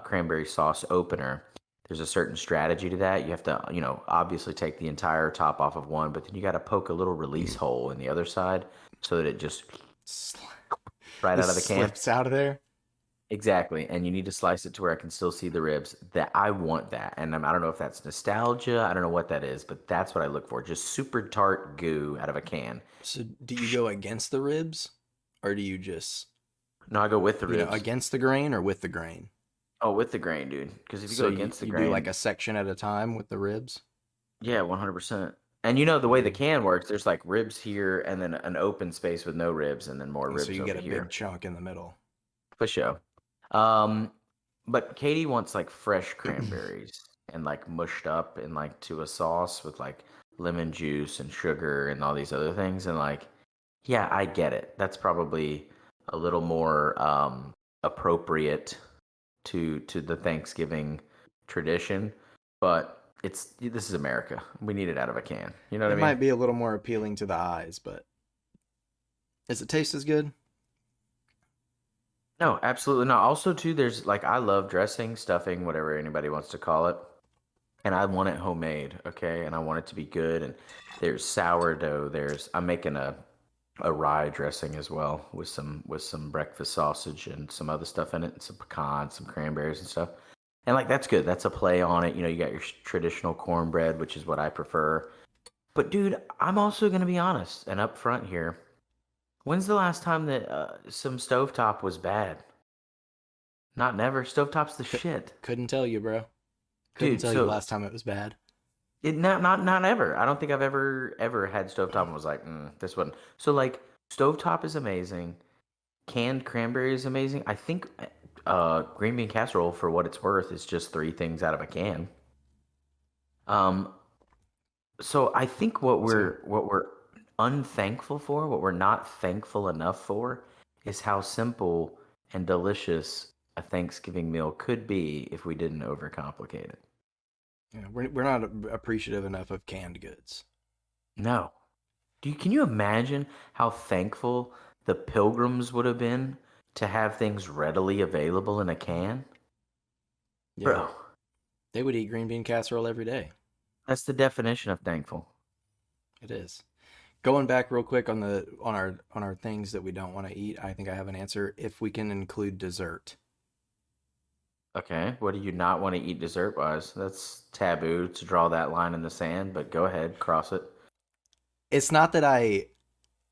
cranberry sauce opener, there's a certain strategy to that. You have to, obviously take the entire top off of one, but then you got to poke a little release hole in the other side so that it just right out This of the can. slips out of there. Exactly, and you need to slice it to where I can still see the ribs. That I want that, and I don't know if that's nostalgia. I don't know what that is, but that's what I look for. Just super tart goo out of a can. So do you go against the ribs, or do you just No, I go with the ribs. against the grain or with the grain? Oh, with the grain, dude. Because if you So go you against the you do like grain, a section at a time with the ribs. yeah, 100%. And you know the way the Mm. can works, there's like ribs here, and then an open space with no ribs, and then more And so ribs you get over a big here. chunk in the middle. For sure. Um, but Katie wants like fresh cranberries and like mushed up in like to a sauce with like lemon juice and sugar and all these other things. And like, yeah, I get it. That's probably a little more appropriate to the Thanksgiving tradition. But this is America. We need it out of a can. You know what It I mean? might be a little more appealing to the eyes, but does it taste as good? No, absolutely not. Also, too, there's like I love dressing, stuffing, whatever anybody wants to call it. And I want it homemade, okay? And I want it to be good. And there's sourdough. I'm making a rye dressing as well with some breakfast sausage and some other stuff in it, and some pecans, some cranberries and stuff. And like that's good. That's a play on it. You got your traditional cornbread, which is what I prefer. But dude, I'm also gonna be honest and upfront here. When's the last time that some stovetop was bad? Not never. Stovetop's the C- shit, couldn't tell you, bro. Couldn't dude. tell you So last time it was bad. it not ever. I don't think I've ever had stovetop and was like, this one. So like stovetop is amazing. Canned cranberry is amazing. I think green bean casserole, for what it's worth, is just three things out of a can. Um, so I think So what we're unthankful for, what we're not thankful enough for, is how simple and delicious a Thanksgiving meal could be if we didn't overcomplicate it. yeah, we're not appreciative enough of canned goods. No. Can you imagine how thankful the pilgrims would have been to have things readily available in a can? Yeah, Bro, they would eat green bean casserole every day. that's the definition of thankful. It is. Going back real quick on the on our things that we don't want to eat, I think I have an answer. If we can include dessert, Okay, what do you not want to eat dessert wise? That's taboo to draw that line in the sand, but go ahead, cross it. it's not that I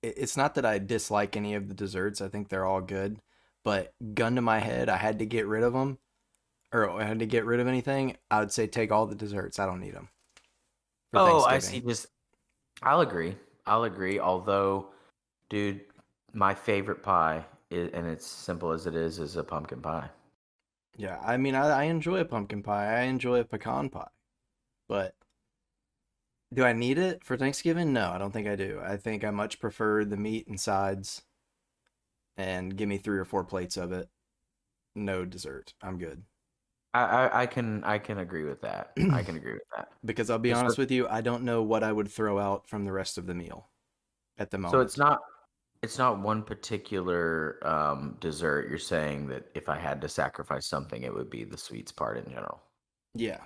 it's not that I dislike any of the desserts. I think they're all good, but gun to my head, I had to get rid of them, or I had to get rid of anything. I would say take all the desserts. I don't need them for Oh, I see. Thanksgiving. Just I'll agree. I'll agree. Although, dude, my favorite pie is, and it's simple as it is a pumpkin pie. Yeah, I mean, I enjoy a pumpkin pie. I enjoy a pecan pie, but do I need it for Thanksgiving? No, I don't think I do. I think I much prefer the meat and sides and give me 3 or 4 plates of it. No dessert. I'm good. I can agree with that. I can agree with that. Because I'll be Just honest with you, I don't know what I would throw out from the rest of the meal at the so moment. it's not one particular dessert. You're saying that if I had to sacrifice something, it would be the sweets part in general. Yeah.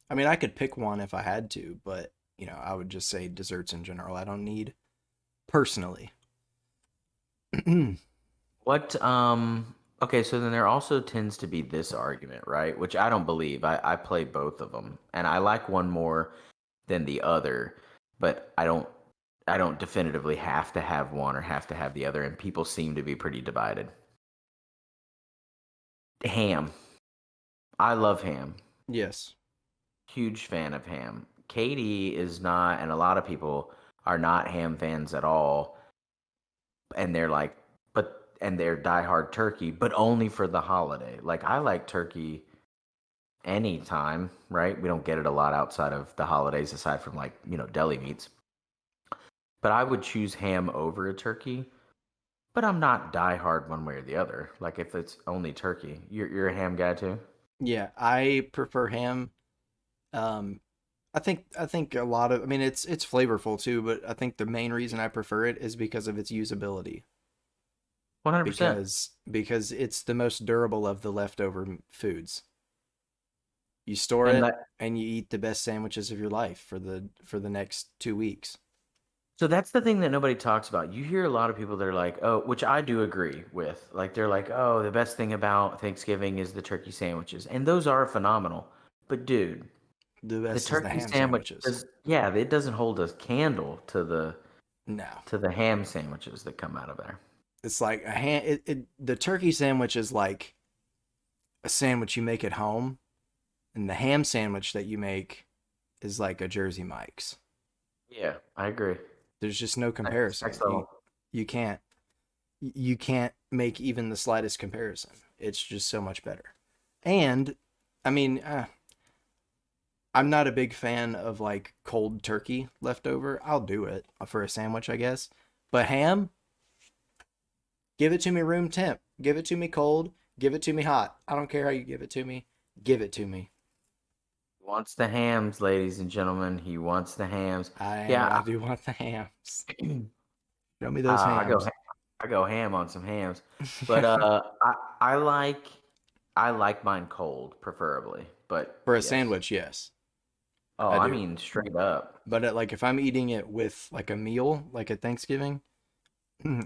I mean, I could pick one if I had to, but, I would just say desserts in general. I don't need personally. What okay, so then there also tends to be this argument, right? Which I don't believe. I play both of them and I like one more than the other, but I don't definitively have to have one or have to have the other, and people seem to be pretty divided. Ham. I love ham. Yes. Huge fan of ham. Katie is not, and a lot of people are not ham fans at all. And they're like, and they're diehard turkey, but only for the holiday. Like, I like turkey anytime, right? We don't get it a lot outside of the holidays, aside from like, deli meats. But I would choose ham over a turkey. But I'm not diehard one way or the other. Like, if it's only turkey, you're a ham guy too. Yeah, I prefer ham. Um, I think a lot of I mean it's flavorful too, but I think the main reason I prefer it is because of its usability. 100%. Because it's the most durable of the leftover foods. You store And it that and you eat the best sandwiches of your life for the next 2 weeks. So that's the thing that nobody talks about. You hear a lot of people that are like, oh, which I do agree with. Like, they're like, oh, the best thing about Thanksgiving is the turkey sandwiches. And those are phenomenal. But dude, The the best is the turkey ham sandwich sandwiches. does, yeah, it doesn't hold a candle No. to the ham sandwiches that come out of there. It's like the turkey sandwich is like a sandwich you make at home, and the ham sandwich that you make is like a Jersey Mike's. Yeah, I agree. There's just no Next comparison. You level. you can't you can't make even the slightest comparison. It's just so much better. And I mean, I'm not a big fan of like cold turkey leftover. I'll do it for a sandwich, I guess. But ham, give it to me room temp. Give it to me cold. Give it to me hot. I don't care how you give it to me. Give it to me. He wants the hams, ladies and gentlemen. He wants the hams. I Yeah, do want the hams. I, Show me those I go hams. I go ham on some hams. But I I like mine cold, preferably. But For a yes. sandwich, yes, Oh, I I do. mean straight up. But like if I'm eating it with like a meal, like at Thanksgiving,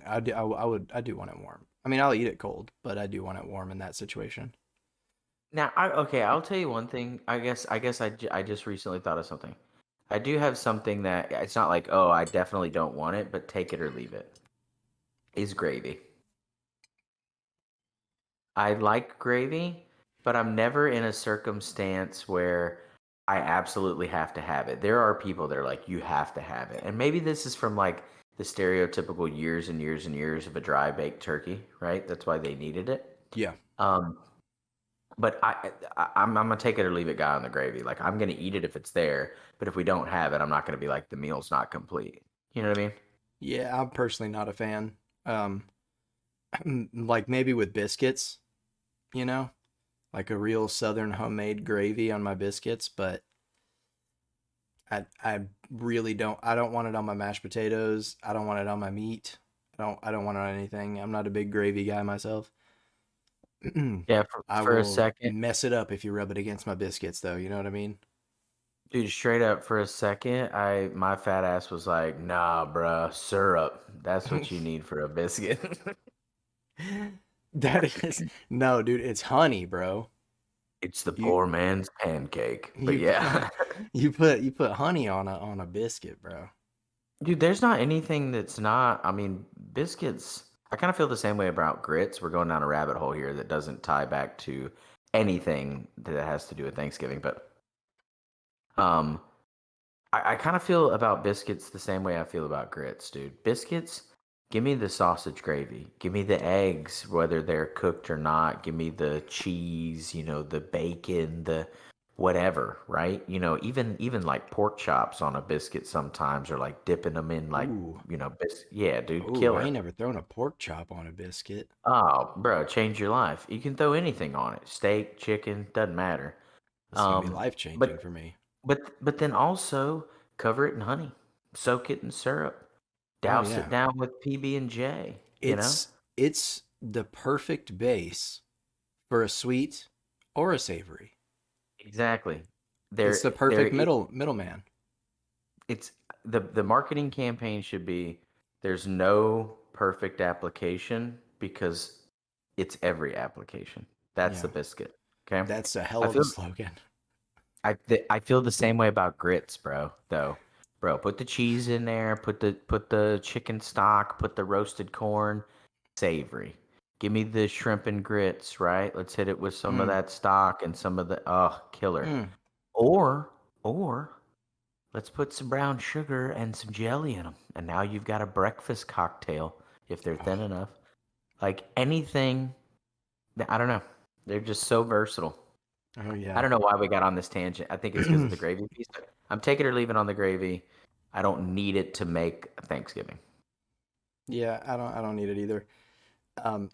I do want it warm. I mean, I'll eat it cold, but I do want it warm in that situation. Now, okay, I'll tell you one thing. I just recently thought of something. I do have something that it's not like, oh, I definitely don't want it, but take it or leave it. is gravy. I like gravy, but I'm never in a circumstance where I absolutely have to have it. There are people that are like, you have to have it. And maybe this is from like the stereotypical years and years and years of a dry baked turkey, right? That's why they needed it. Yeah. Um, but I'm gonna take it or leave it guy on the gravy. Like I'm gonna eat it if it's there, but if we don't have it, I'm not gonna be like the meal's not complete. You know what I mean? Yeah, I'm personally not a fan. Um, like maybe with biscuits, you know, like a real southern homemade gravy on my biscuits, but I really don't I don't want it on my mashed potatoes. I don't want it on my meat. I don't want it on anything. I'm not a big gravy guy myself. Yeah, I for a will second, mess it up if you rub it against my biscuits though, you know what I mean? dude, straight up for a second, my fat ass was like, nah, bruh, syrup. That's what you need for a biscuit. That is no, dude, it's honey, bro. It's the You poor man's pancake. But you put yeah. you put honey on a biscuit, bro. Dude, there's not anything that's not, I mean, biscuits. I kind of feel the same way about grits. We're going down a rabbit hole here that doesn't tie back to anything that has to do with Thanksgiving, but um I kind of feel about biscuits the same way I feel about grits, dude. Biscuits, give me the sausage gravy. Give me the eggs, whether they're cooked or not. Give me the cheese, the bacon, the whatever, right? Even like pork chops on a biscuit sometimes, or like dipping them in like, Ooh. yeah, dude, Ooh, I killer. ain't never thrown a pork chop on a biscuit. Oh, bro, change your life. You can throw anything on it. Steak, chicken, doesn't matter. This is gonna be Um, life changing but for me. but then also cover it in honey, soak it in syrup, Oh douse it yeah. down with PB&J. You know It's the perfect base for a sweet or a savory. exactly. It's the There perfect middleman. it's the marketing campaign should be there's no perfect application because it's every application. That's the Yeah. biscuit. Okay, That's a hell I of a feel slogan. I feel the same way about grits, bro. Though, bro, put the cheese in there, put the chicken stock, put the roasted corn, savory. Give me the shrimp and grits, right? Let's hit it with some of Mm, that stock and some of the killer. mm. Or or let's put some brown sugar and some jelly in them, and now you've got a breakfast cocktail if they're thin Oh, enough. Like anything, I don't know. They're just so versatile. oh I yeah. don't know why we got on this tangent. I think it's because of the gravy piece. But I'm taking or leaving on the gravy. I don't need it to make Thanksgiving. Yeah, I don't need it either. Um,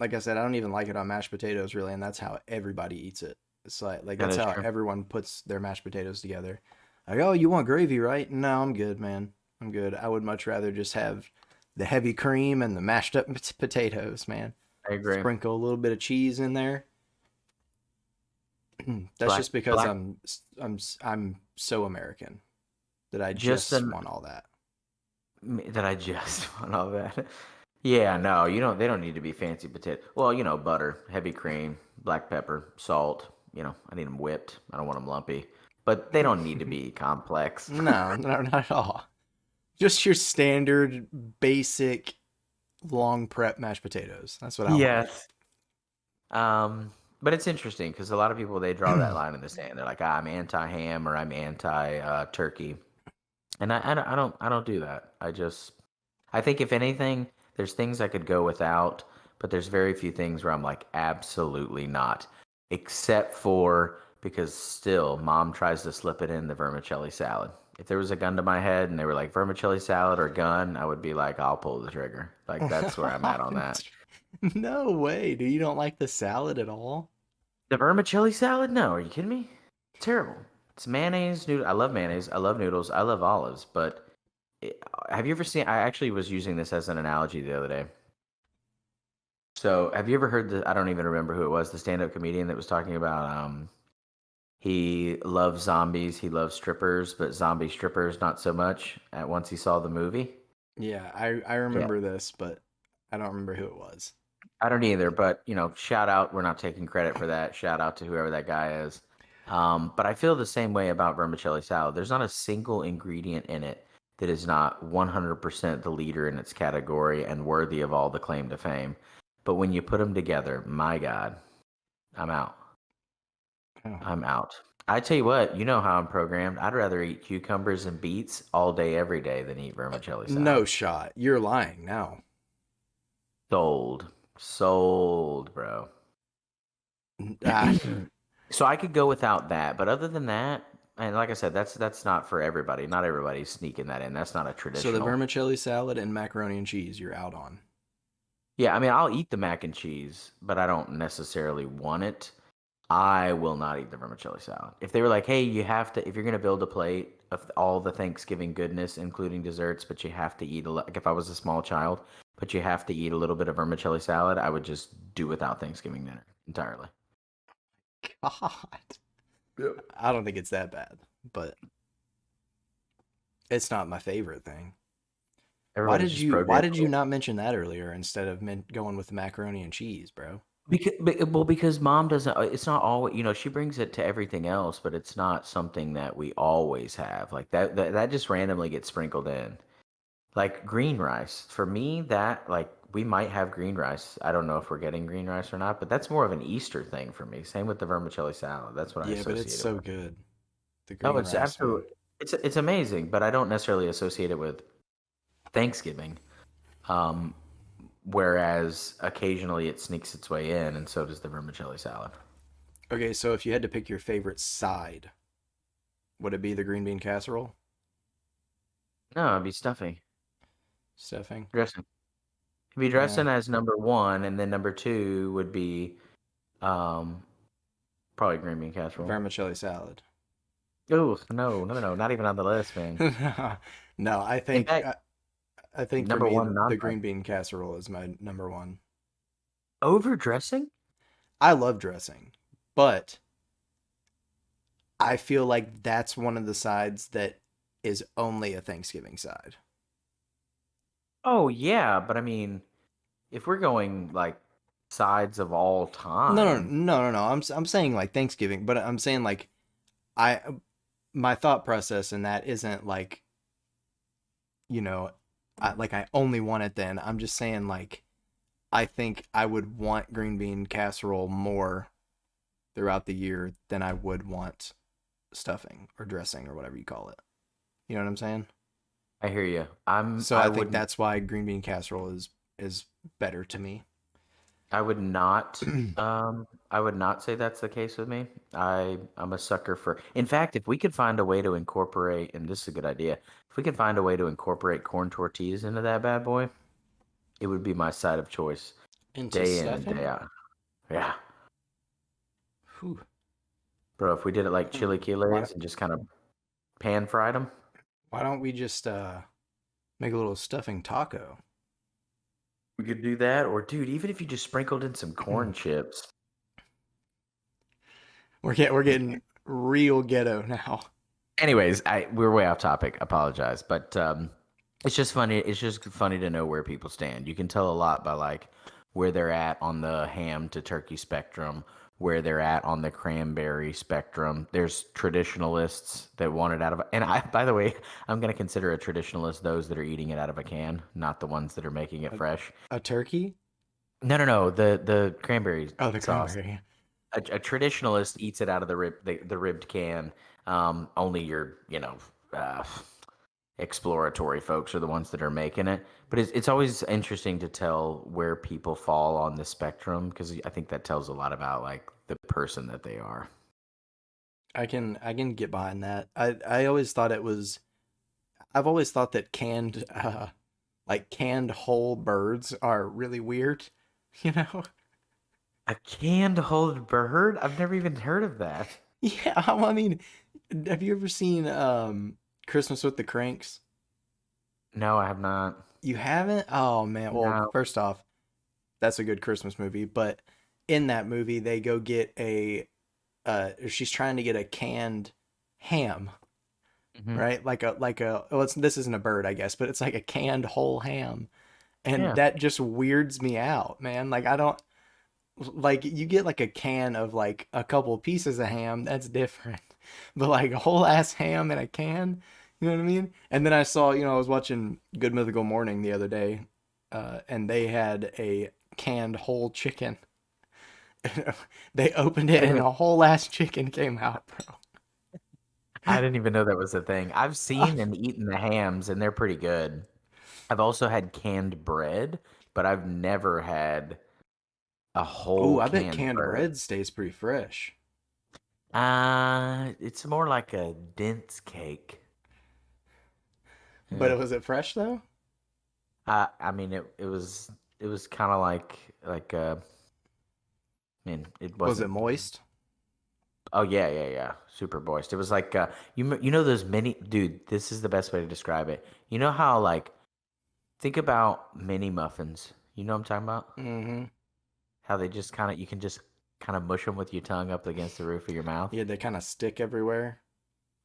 like I said, I don't even like it on mashed potatoes really, and that's how everybody eats it. It's like That that's is how true. everyone puts their mashed potatoes together. Like, oh, you want gravy, right? No, I'm good, man. I'm good. I would much rather just have the heavy cream and the mashed up potatoes, man. I agree. Sprinkle a little bit of cheese in there. That's Black, just because black, I'm so American that I just just an want all that. that I just want all that. Yeah, no, you don't. They don't need to be fancy potato. Well, butter, heavy cream, black pepper, salt. I need them whipped. I don't want them lumpy, but they don't need to be complex. No, no, not at all. Just your standard, basic, long prep mashed potatoes. That's what I want. Yes. But it's interesting because a lot of people they draw that line in the sand. They're like, I'm anti-ham or I'm anti-turkey, and I don't do that. I think if anything, there's things I could go without, but there's very few things where I'm like, absolutely not, except for because still, mom tries to slip it in the vermicelli salad. If there was a gun to my head and they were like vermicelli salad or gun, I would be like, I'll pull the trigger. Like that's where I'm at on that. No way, dude. You don't like the salad at all? The vermicelli salad? No, are you kidding me? Terrible. It's mayonnaise, noodle. I love mayonnaise. I love noodles. I love olives. But have you ever seen? I actually was using this as an analogy the other day. So, have you ever heard the? I don't even remember who it was. The stand-up comedian that was talking about. He loves zombies. He loves strippers, but zombie strippers not so much. At once he saw the movie. Yeah, I Yeah, remember this, but I don't remember who it was. I don't either, but shout out. We're not taking credit for that. Shout out to whoever that guy is. But I feel the same way about vermicelli salad. There's not a single ingredient in it that is not 100% the leader in its category and worthy of all the claim to fame. But when you put them together, my God, I'm out. Oh. I'm out. I tell you what, you know how I'm programmed. I'd rather eat cucumbers and beets all day, every day than eat vermicelli salad. No shot. You're lying now. Sold. Sold, bro. Ah, So I could go without that, but other than that, and like I said, that's not for everybody. Not everybody's sneaking that in. That's not a so the traditional. vermicelli salad and macaroni and cheese you're out on. Yeah, I mean, I'll eat the mac and cheese, but I don't necessarily want it. I will not eat the vermicelli salad. If they were like, "Hey, you have to if you're going to build a plate of all the Thanksgiving goodness, including desserts, but you have to eat like if I was a small child, but you have to eat a little bit of vermicelli salad," I would just do without Thanksgiving dinner entirely. God. Yep. I don't think it's that bad, but it's not my favorite thing. Everybody's just Why programmed. did you not mention that earlier instead of going with the macaroni and cheese, bro? Because mom doesn't. It's not always. She brings it to everything else, but it's not something that we always have. Like that just randomly gets sprinkled in. Like green rice for me, that like we might have green rice. I don't know if we're getting green rice or not, but that's more of an Easter thing for me. Same with the vermicelli salad. That's what I Yeah, but it's associate it so with. good. The Oh, green it's rice, man. absolutely. It's amazing, but I don't necessarily associate it with Thanksgiving. Um, Whereas occasionally it sneaks its way in, and so does the vermicelli salad. Okay, so if you had to pick your favorite side, would it be the green bean casserole No, it'd be stuffing, stuffing? dressing. It'd be Yeah, dressing as number one, and then number two would be um, probably green bean casserole. vermicelli salad. Oh no, no, no, no, not even on the list, man. No, In fact, I think for number me one the non-starter. green bean casserole is my number one. Over dressing? I love dressing, but I feel like that's one of the sides that is only a Thanksgiving side. Oh yeah, but I mean, if we're going like sides of all No, no, time, no, no, no. I'm saying like Thanksgiving, but I'm saying like I my thought process in that isn't like, you know, like I only want it then. I'm just saying like I think I would want green bean casserole more throughout the year than I would want stuffing or dressing or whatever you call it. You know what I'm saying? I hear you. So I I think wouldn't. that's why green bean casserole is better to me. I would not. I would not say that's the case with me. I'm a sucker for. In fact, if we could find a way to incorporate, and this is a good idea, if we could find a way to incorporate corn tortillas into that bad boy, it would be my side of choice, Into day in and day stuffing? out. Yeah, Whew. bro. If we did it like chili Why quiles and just kind of pan fried them, why don't we just make a little stuffing taco? we could do that. Or, dude, even if you just sprinkled in some corn chips. We're getting real ghetto now. Anyways, we're way off topic. Apologize, but it's just funny. It's just funny to know where people stand. You can tell a lot by like where they're at on the ham to turkey spectrum, where they're at on the cranberry spectrum. There's traditionalists that want it out of, and I, by the way, I'm going to consider a traditionalist those that are eating it out of a can, not the ones that are making it A, fresh. a turkey? No, no, no. The cranberry Oh, the sauce. cranberry. A traditionalist eats it out of the ribbed can. Only your uh, exploratory folks are the ones that are making it. But it's always interesting to tell where people fall on the spectrum because I think that tells a lot about like the person that they are. I can get behind that. I always thought it was I've always thought that canned like canned whole birds are really weird, you know? A canned whole bird? I've never even heard of that. Yeah, I mean, have you ever seen Christmas with the Cranks? No, I have not. You haven't? Oh man. Well, No. first off, that's a good Christmas movie, but in that movie they go get a she's trying to get a canned ham, Hmm. right? Like a well, this isn't a bird, I guess, but it's like a canned whole ham. And Yeah. that just weirds me out, man. Like I don't like you get like a can of like a couple pieces of ham, that's different. But like a whole ass ham in a can, You know what I mean? And then I saw, I was watching Good Mythical Morning the other day, and they had a canned whole chicken. They opened it I and didn't, a whole ass chicken came out, bro. I didn't even know that was a thing. I've seen and eaten the hams, and they're pretty good. I've also had canned bread, but I've never had a Ooh, whole I bet canned canned bird. bread stays pretty fresh. It's more like a dense cake. But Yeah. was it fresh though? I mean it was kind of like I mean it Was it wasn't. moist? Oh yeah, super moist. It was like you know those mini dude. This is the best way to describe it. You know how like think about mini muffins. You know what I'm talking about? Mm-hmm. How they just kind of you can just kind of mush them with your tongue up against the roof of your mouth. Yeah, they kind of stick everywhere.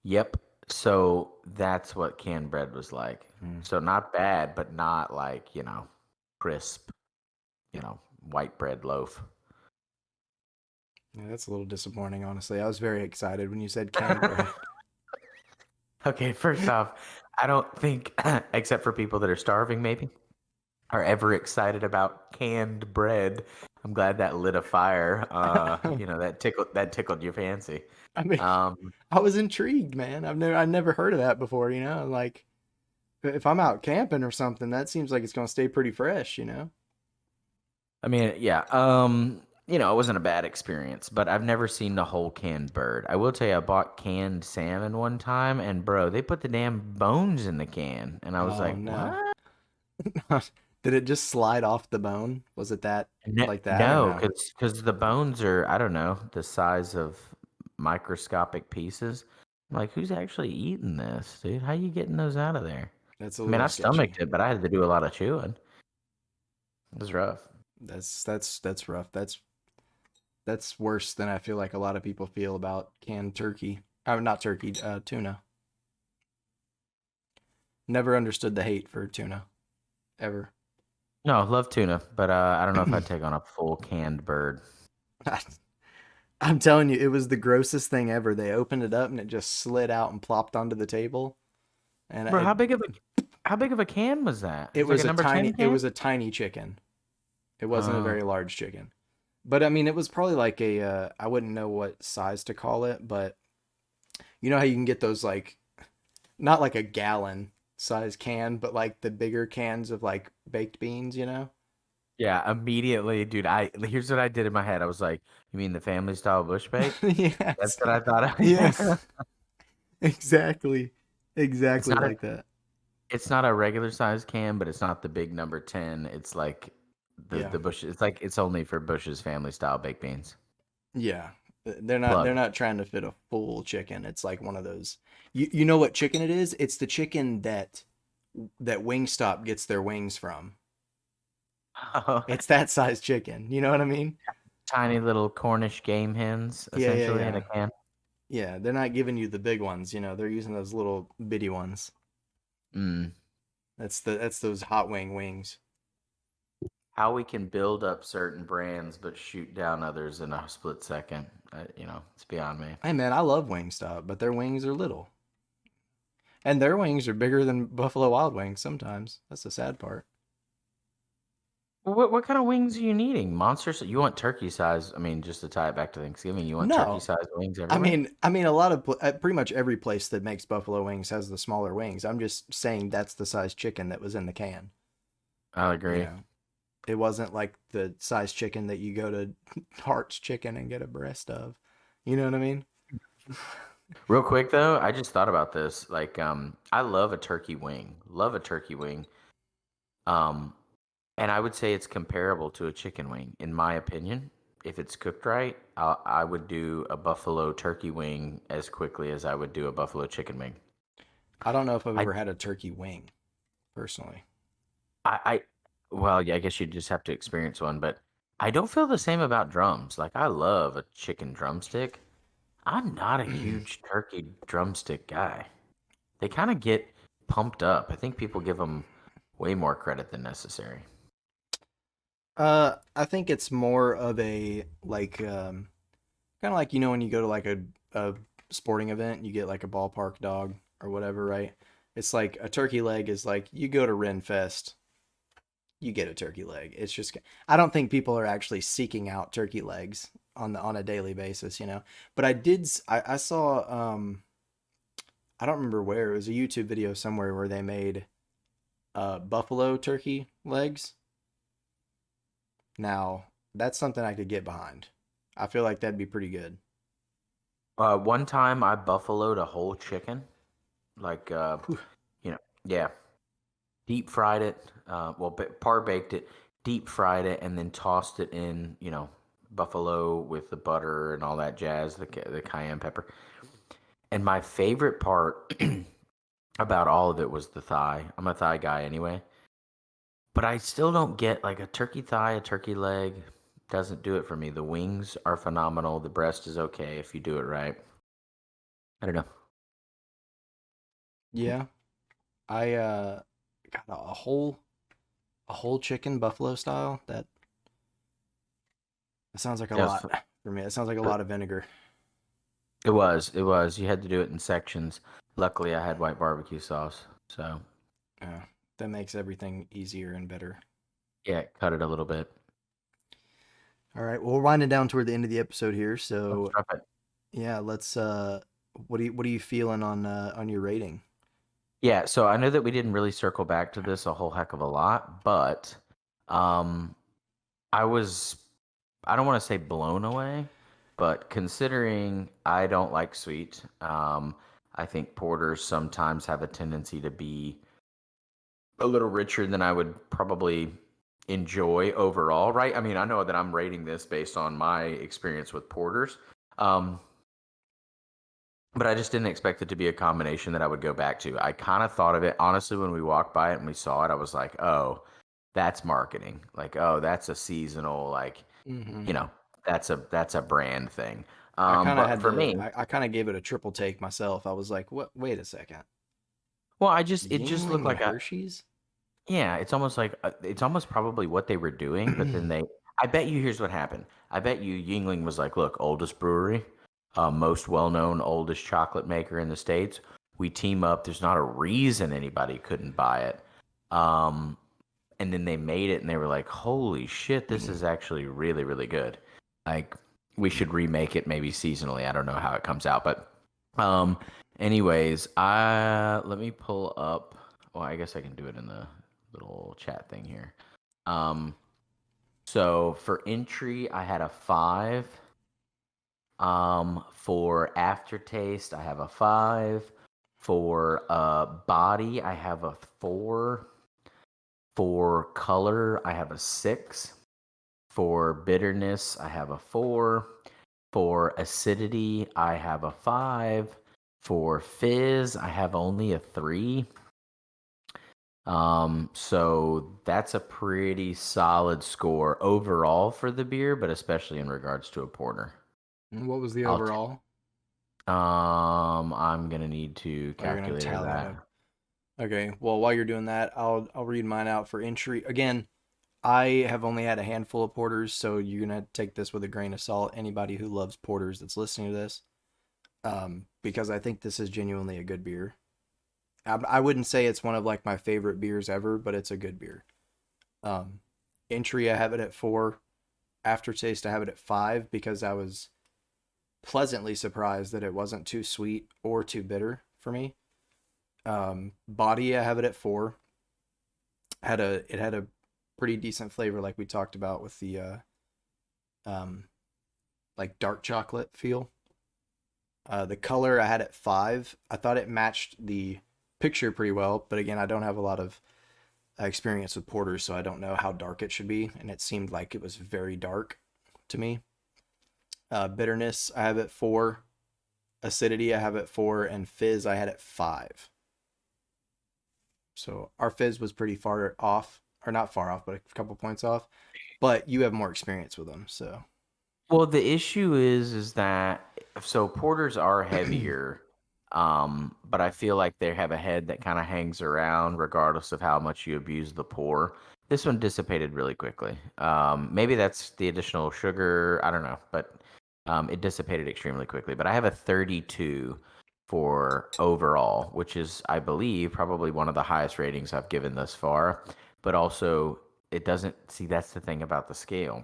Yep. So that's what canned bread was like. Mm. So not bad, but not like, crisp, white bread loaf. Yeah, that's a little disappointing, honestly. I was very excited when you said canned bread. Okay, first off, I don't think, except for people that are starving, maybe, are ever excited about canned bread. I'm glad that lit a fire. That tickled your fancy. I mean, Um, I was intrigued, man. I never heard of that before, you know? Like if I'm out camping or something, that seems like it's gonna stay pretty fresh, you know? I mean, yeah. It wasn't a bad experience, but I've never seen the whole canned bird. I will tell you, I bought canned salmon one time, and bro, they put the damn bones in the can, and I was Oh like, no. what? Did it just slide off the bone? Was it that No, like that or no, no? because the bones are, I don't know, the size of microscopic pieces. I'm like, who's actually eating this, dude? How you getting those out of there? That's a I mean, little I sketchy. stomached it, but I had to do a lot of chewing. It was rough. That's rough. That's worse than I feel like a lot of people feel about canned turkey. Not turkey, tuna. Never understood the hate for tuna ever. No, love tuna, but I don't know if I'd take on a full canned bird. I'm telling you, it was the grossest thing ever. They opened it up and it just slid out and plopped onto the table. And Bro, how big of a can was that? It's like a number 10 it can? was a tiny chicken. It wasn't a Oh. very large chicken. But I mean, it was probably like I wouldn't know what size to call it, but you know how you can get those like not like a gallon size can, but like the bigger cans of like baked beans, you know? Yeah, immediately, dude. Here's what I did in my head. I was like, "You mean the family style bush bake?" That's Yes. what I thought. Yes. Exactly. It's Exactly not a like that. it's not a regular size can, but it's not the big number 10. It's like the Yeah. the Bush. It's like it's only for Bush's family style baked beans. Yeah. They're Plug. not trying to fit a full chicken. It's like one of those. You know what chicken it is? It's the chicken that Wingstop gets their wings from. It's that size chicken. You know what I mean? Tiny little Cornish game hens, Yeah, yeah, essentially in a yeah. can. Yeah, they're not giving you the big ones, you know. They're using those little bitty ones. Mm. That's those hot wing wings. How we can build up certain brands but shoot down others in a split second. It's beyond me. Hey man, I love Wingstop, but their wings are little. And their wings are bigger than Buffalo Wild Wings sometimes. That's the sad part. What kind of wings are you needing? Monsters? You want turkey size? I mean, just to tie it back to Thanksgiving, you want turkey No. size wings everywhere? I mean a lot of pretty much every place that makes buffalo wings has the smaller wings. I'm just saying that's the size chicken that was in the can, I'll you agree. know. It wasn't like the size chicken that you go to Hart's Chicken and get a breast of. You know what I mean? Real quick though, I just thought about this. Like, I love a turkey wing. Love a turkey wing. Um, and I would say it's comparable to a chicken wing, in my opinion. If it's cooked right, I would do a buffalo turkey wing as quickly as I would do a buffalo chicken wing. I don't know if I've I ever had a turkey wing personally. I well, yeah, I guess you just have to experience one, but I don't feel the same about drums. Like I love a chicken drumstick. I'm not a huge turkey drumstick guy. They kind of get pumped up. I think people give them way more credit than necessary. I think it's more of a like kind of like you know when you go to like a sporting event, you get like a ballpark dog. or whatever, right? It's like a turkey leg is like you go to Ren Fest, you get a turkey leg. It's just I don't think people are actually seeking out turkey legs on a daily basis, you know. But I saw I don't remember where it was a YouTube video somewhere where they made buffalo turkey legs. Now that's something I could get behind. I feel like that'd be pretty good. One time I buffaloed a whole chicken, like Whew. you know, yeah, deep fried it. Well, par baked it, deep fried it, and then tossed it in, buffalo with the butter and all that jazz, the cayenne pepper. And my favorite part about all of it was the thigh. I'm a thigh guy anyway, but I still don't get like a turkey thigh, a turkey leg doesn't do it for me. The wings are phenomenal. The breast is okay if you do it right. I don't know. Yeah, I got a whole chicken buffalo style. That sounds like a It was, lot for me. It sounds like a lot of vinegar. it was. You had to do it in sections. Luckily, I had white barbecue sauce, so Yeah, that makes everything easier and better. yeah, cut it a little bit. All right, well, we're winding down toward the end of the episode here, Let's so drop it. yeah, let's. What are you feeling on your rating? Yeah, so I know that we didn't really circle back to this a whole heck of a lot, but um, I was, I don't want to say blown away, but considering I don't like sweet, I think porters sometimes have a tendency to be a little richer than I would probably enjoy overall, right? I mean, I know that I'm rating this based on my experience with porters. Um, but I just didn't expect it to be a combination that I would go back to. I kind of thought of it honestly when we walked by it and we saw it. I was like, "Oh, that's marketing. Like, oh, that's a seasonal. Like, Mm-hmm. you know, that's a brand thing." I kind of But had for to. me, I kind of gave it a triple take myself. I was like, "What? Wait a second. well, it just looked Yingling like a Hershey's? yeah. It's almost like it's almost probably what they were doing, but then they. I bet you here's what happened. I bet you Yingling was like, "Look, oldest brewery, most well-known, oldest chocolate maker in the states. We team up. There's not a reason anybody couldn't buy it." Um, and then they made it, and they were like, "Holy shit, this is actually really, really good. Like, we should remake it maybe seasonally. I don't know how it comes out, but um, anyways, I let me pull up. Well, I guess I can do it in the little chat thing here. Um, so for entry, I had a 5. For aftertaste, I have a 5. For body, I have a 4. For color, I have a 6. For bitterness, I have a 4. For acidity, I have a 5. For fizz, I have only a 3. So that's a pretty solid score overall for the beer, but especially in regards to a porter. What was the I'll t- overall? I'm gonna need to Oh, you're gonna calculator tally it that. up. Okay. Well, while you're doing that, I'll read mine out for entry. Again, I have only had a handful of porters, so you're gonna take this with a grain of salt. Anybody who loves porters that's listening to this, because I think this is genuinely a good beer. I wouldn't say it's one of like my favorite beers ever, but it's a good beer. Um, Entry, I have it at 4. Aftertaste, I have it at 5 because I was pleasantly surprised that it wasn't too sweet or too bitter for me. Body, I have it at 4. It had a pretty decent flavor, like we talked about with the um, like dark chocolate feel. The color I had at 5. I thought it matched the picture pretty well, but again, I don't have a lot of experience with porters, so I don't know how dark it should be, and it seemed like it was very dark to me. Bitterness, I have at 4. Acidity, I have at 4, and fizz, I had at 5. So our fizz was pretty far off, or not far off, but a couple points off. But you have more experience with them, so. Well, the issue is that so porters are heavier, but I feel like they have a head that kind of hangs around regardless of how much you abuse the pour. This one dissipated really quickly. Maybe that's the additional sugar. I don't know, but it dissipated extremely quickly. But I have a 32 for overall, which is, I believe, probably one of the highest ratings I've given thus far. But also, it doesn't see that's the thing about the scale.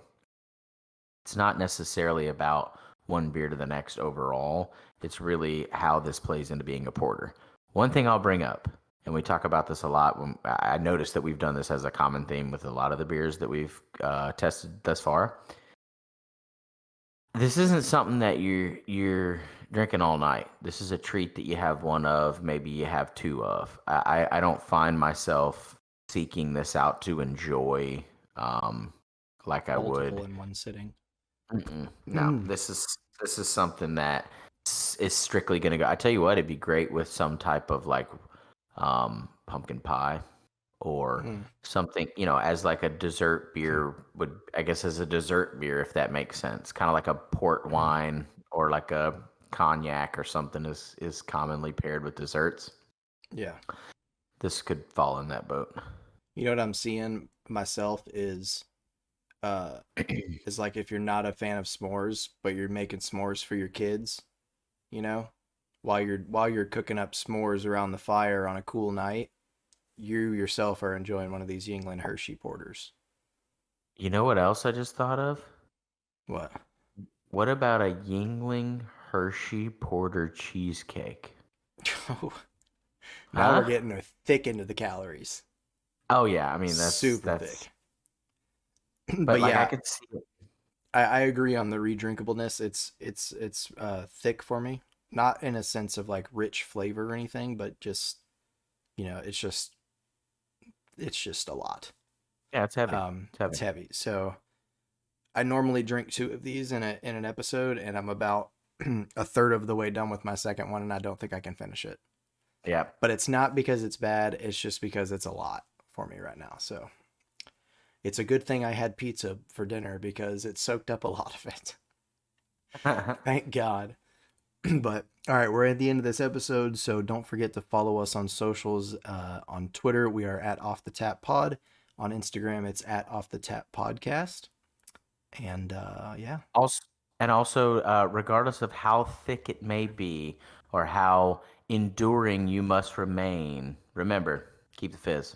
It's not necessarily about one beer to the next overall. It's really how this plays into being a porter. One thing I'll bring up, and we talk about this a lot. When I noticed that we've done this as a common theme with a lot of the beers that we've tested thus far. This isn't something that you're drinking all night. This is a treat that you have one of, maybe you have two of. I don't find myself seeking this out to enjoy um, like I Multiple would. in one sitting. No, this is something that is strictly gonna go. I tell you what, it'd be great with some type of like pumpkin pie or Mm, something, as like a dessert beer would, I guess, as a dessert beer, if that makes sense. Kind of like a port wine or like a cognac or something is commonly paired with desserts. yeah. This could fall in that boat. You know what I'm seeing myself uh is like if you're not a fan of s'mores, but you're making s'mores for your kids, you know, while you're cooking up s'mores around the fire on a cool night, you yourself are enjoying one of these Yuengling Hershey porters. You know what else I just thought of? What? What about a Yingling Hershey Porter cheesecake? Now we're Huh? getting thick into the calories. Oh yeah, I mean that's Super that's thick. but But like I yeah, could see it. I agree on the redrinkableness. It's thick for me. Not in a sense of like rich flavor or anything, but just it's just a lot. Yeah, it's heavy. It's It's heavy. heavy. So I normally drink two of these in an episode, and I'm about a third of the way done with my second one, and I don't think I can finish it. Yeah. But it's not because it's bad. It's just because it's a lot for me right now. So it's a good thing I had pizza for dinner because it soaked up a lot of it. Thank God. But all right, we're at the end of this episode, so don't forget to follow us on socials. On Twitter, we are at Off the Tap Pod. On Instagram, it's at Off the Tap Podcast. And yeah, Also, and also, regardless of how thick it may be or how enduring you must remain, remember, keep the fizz.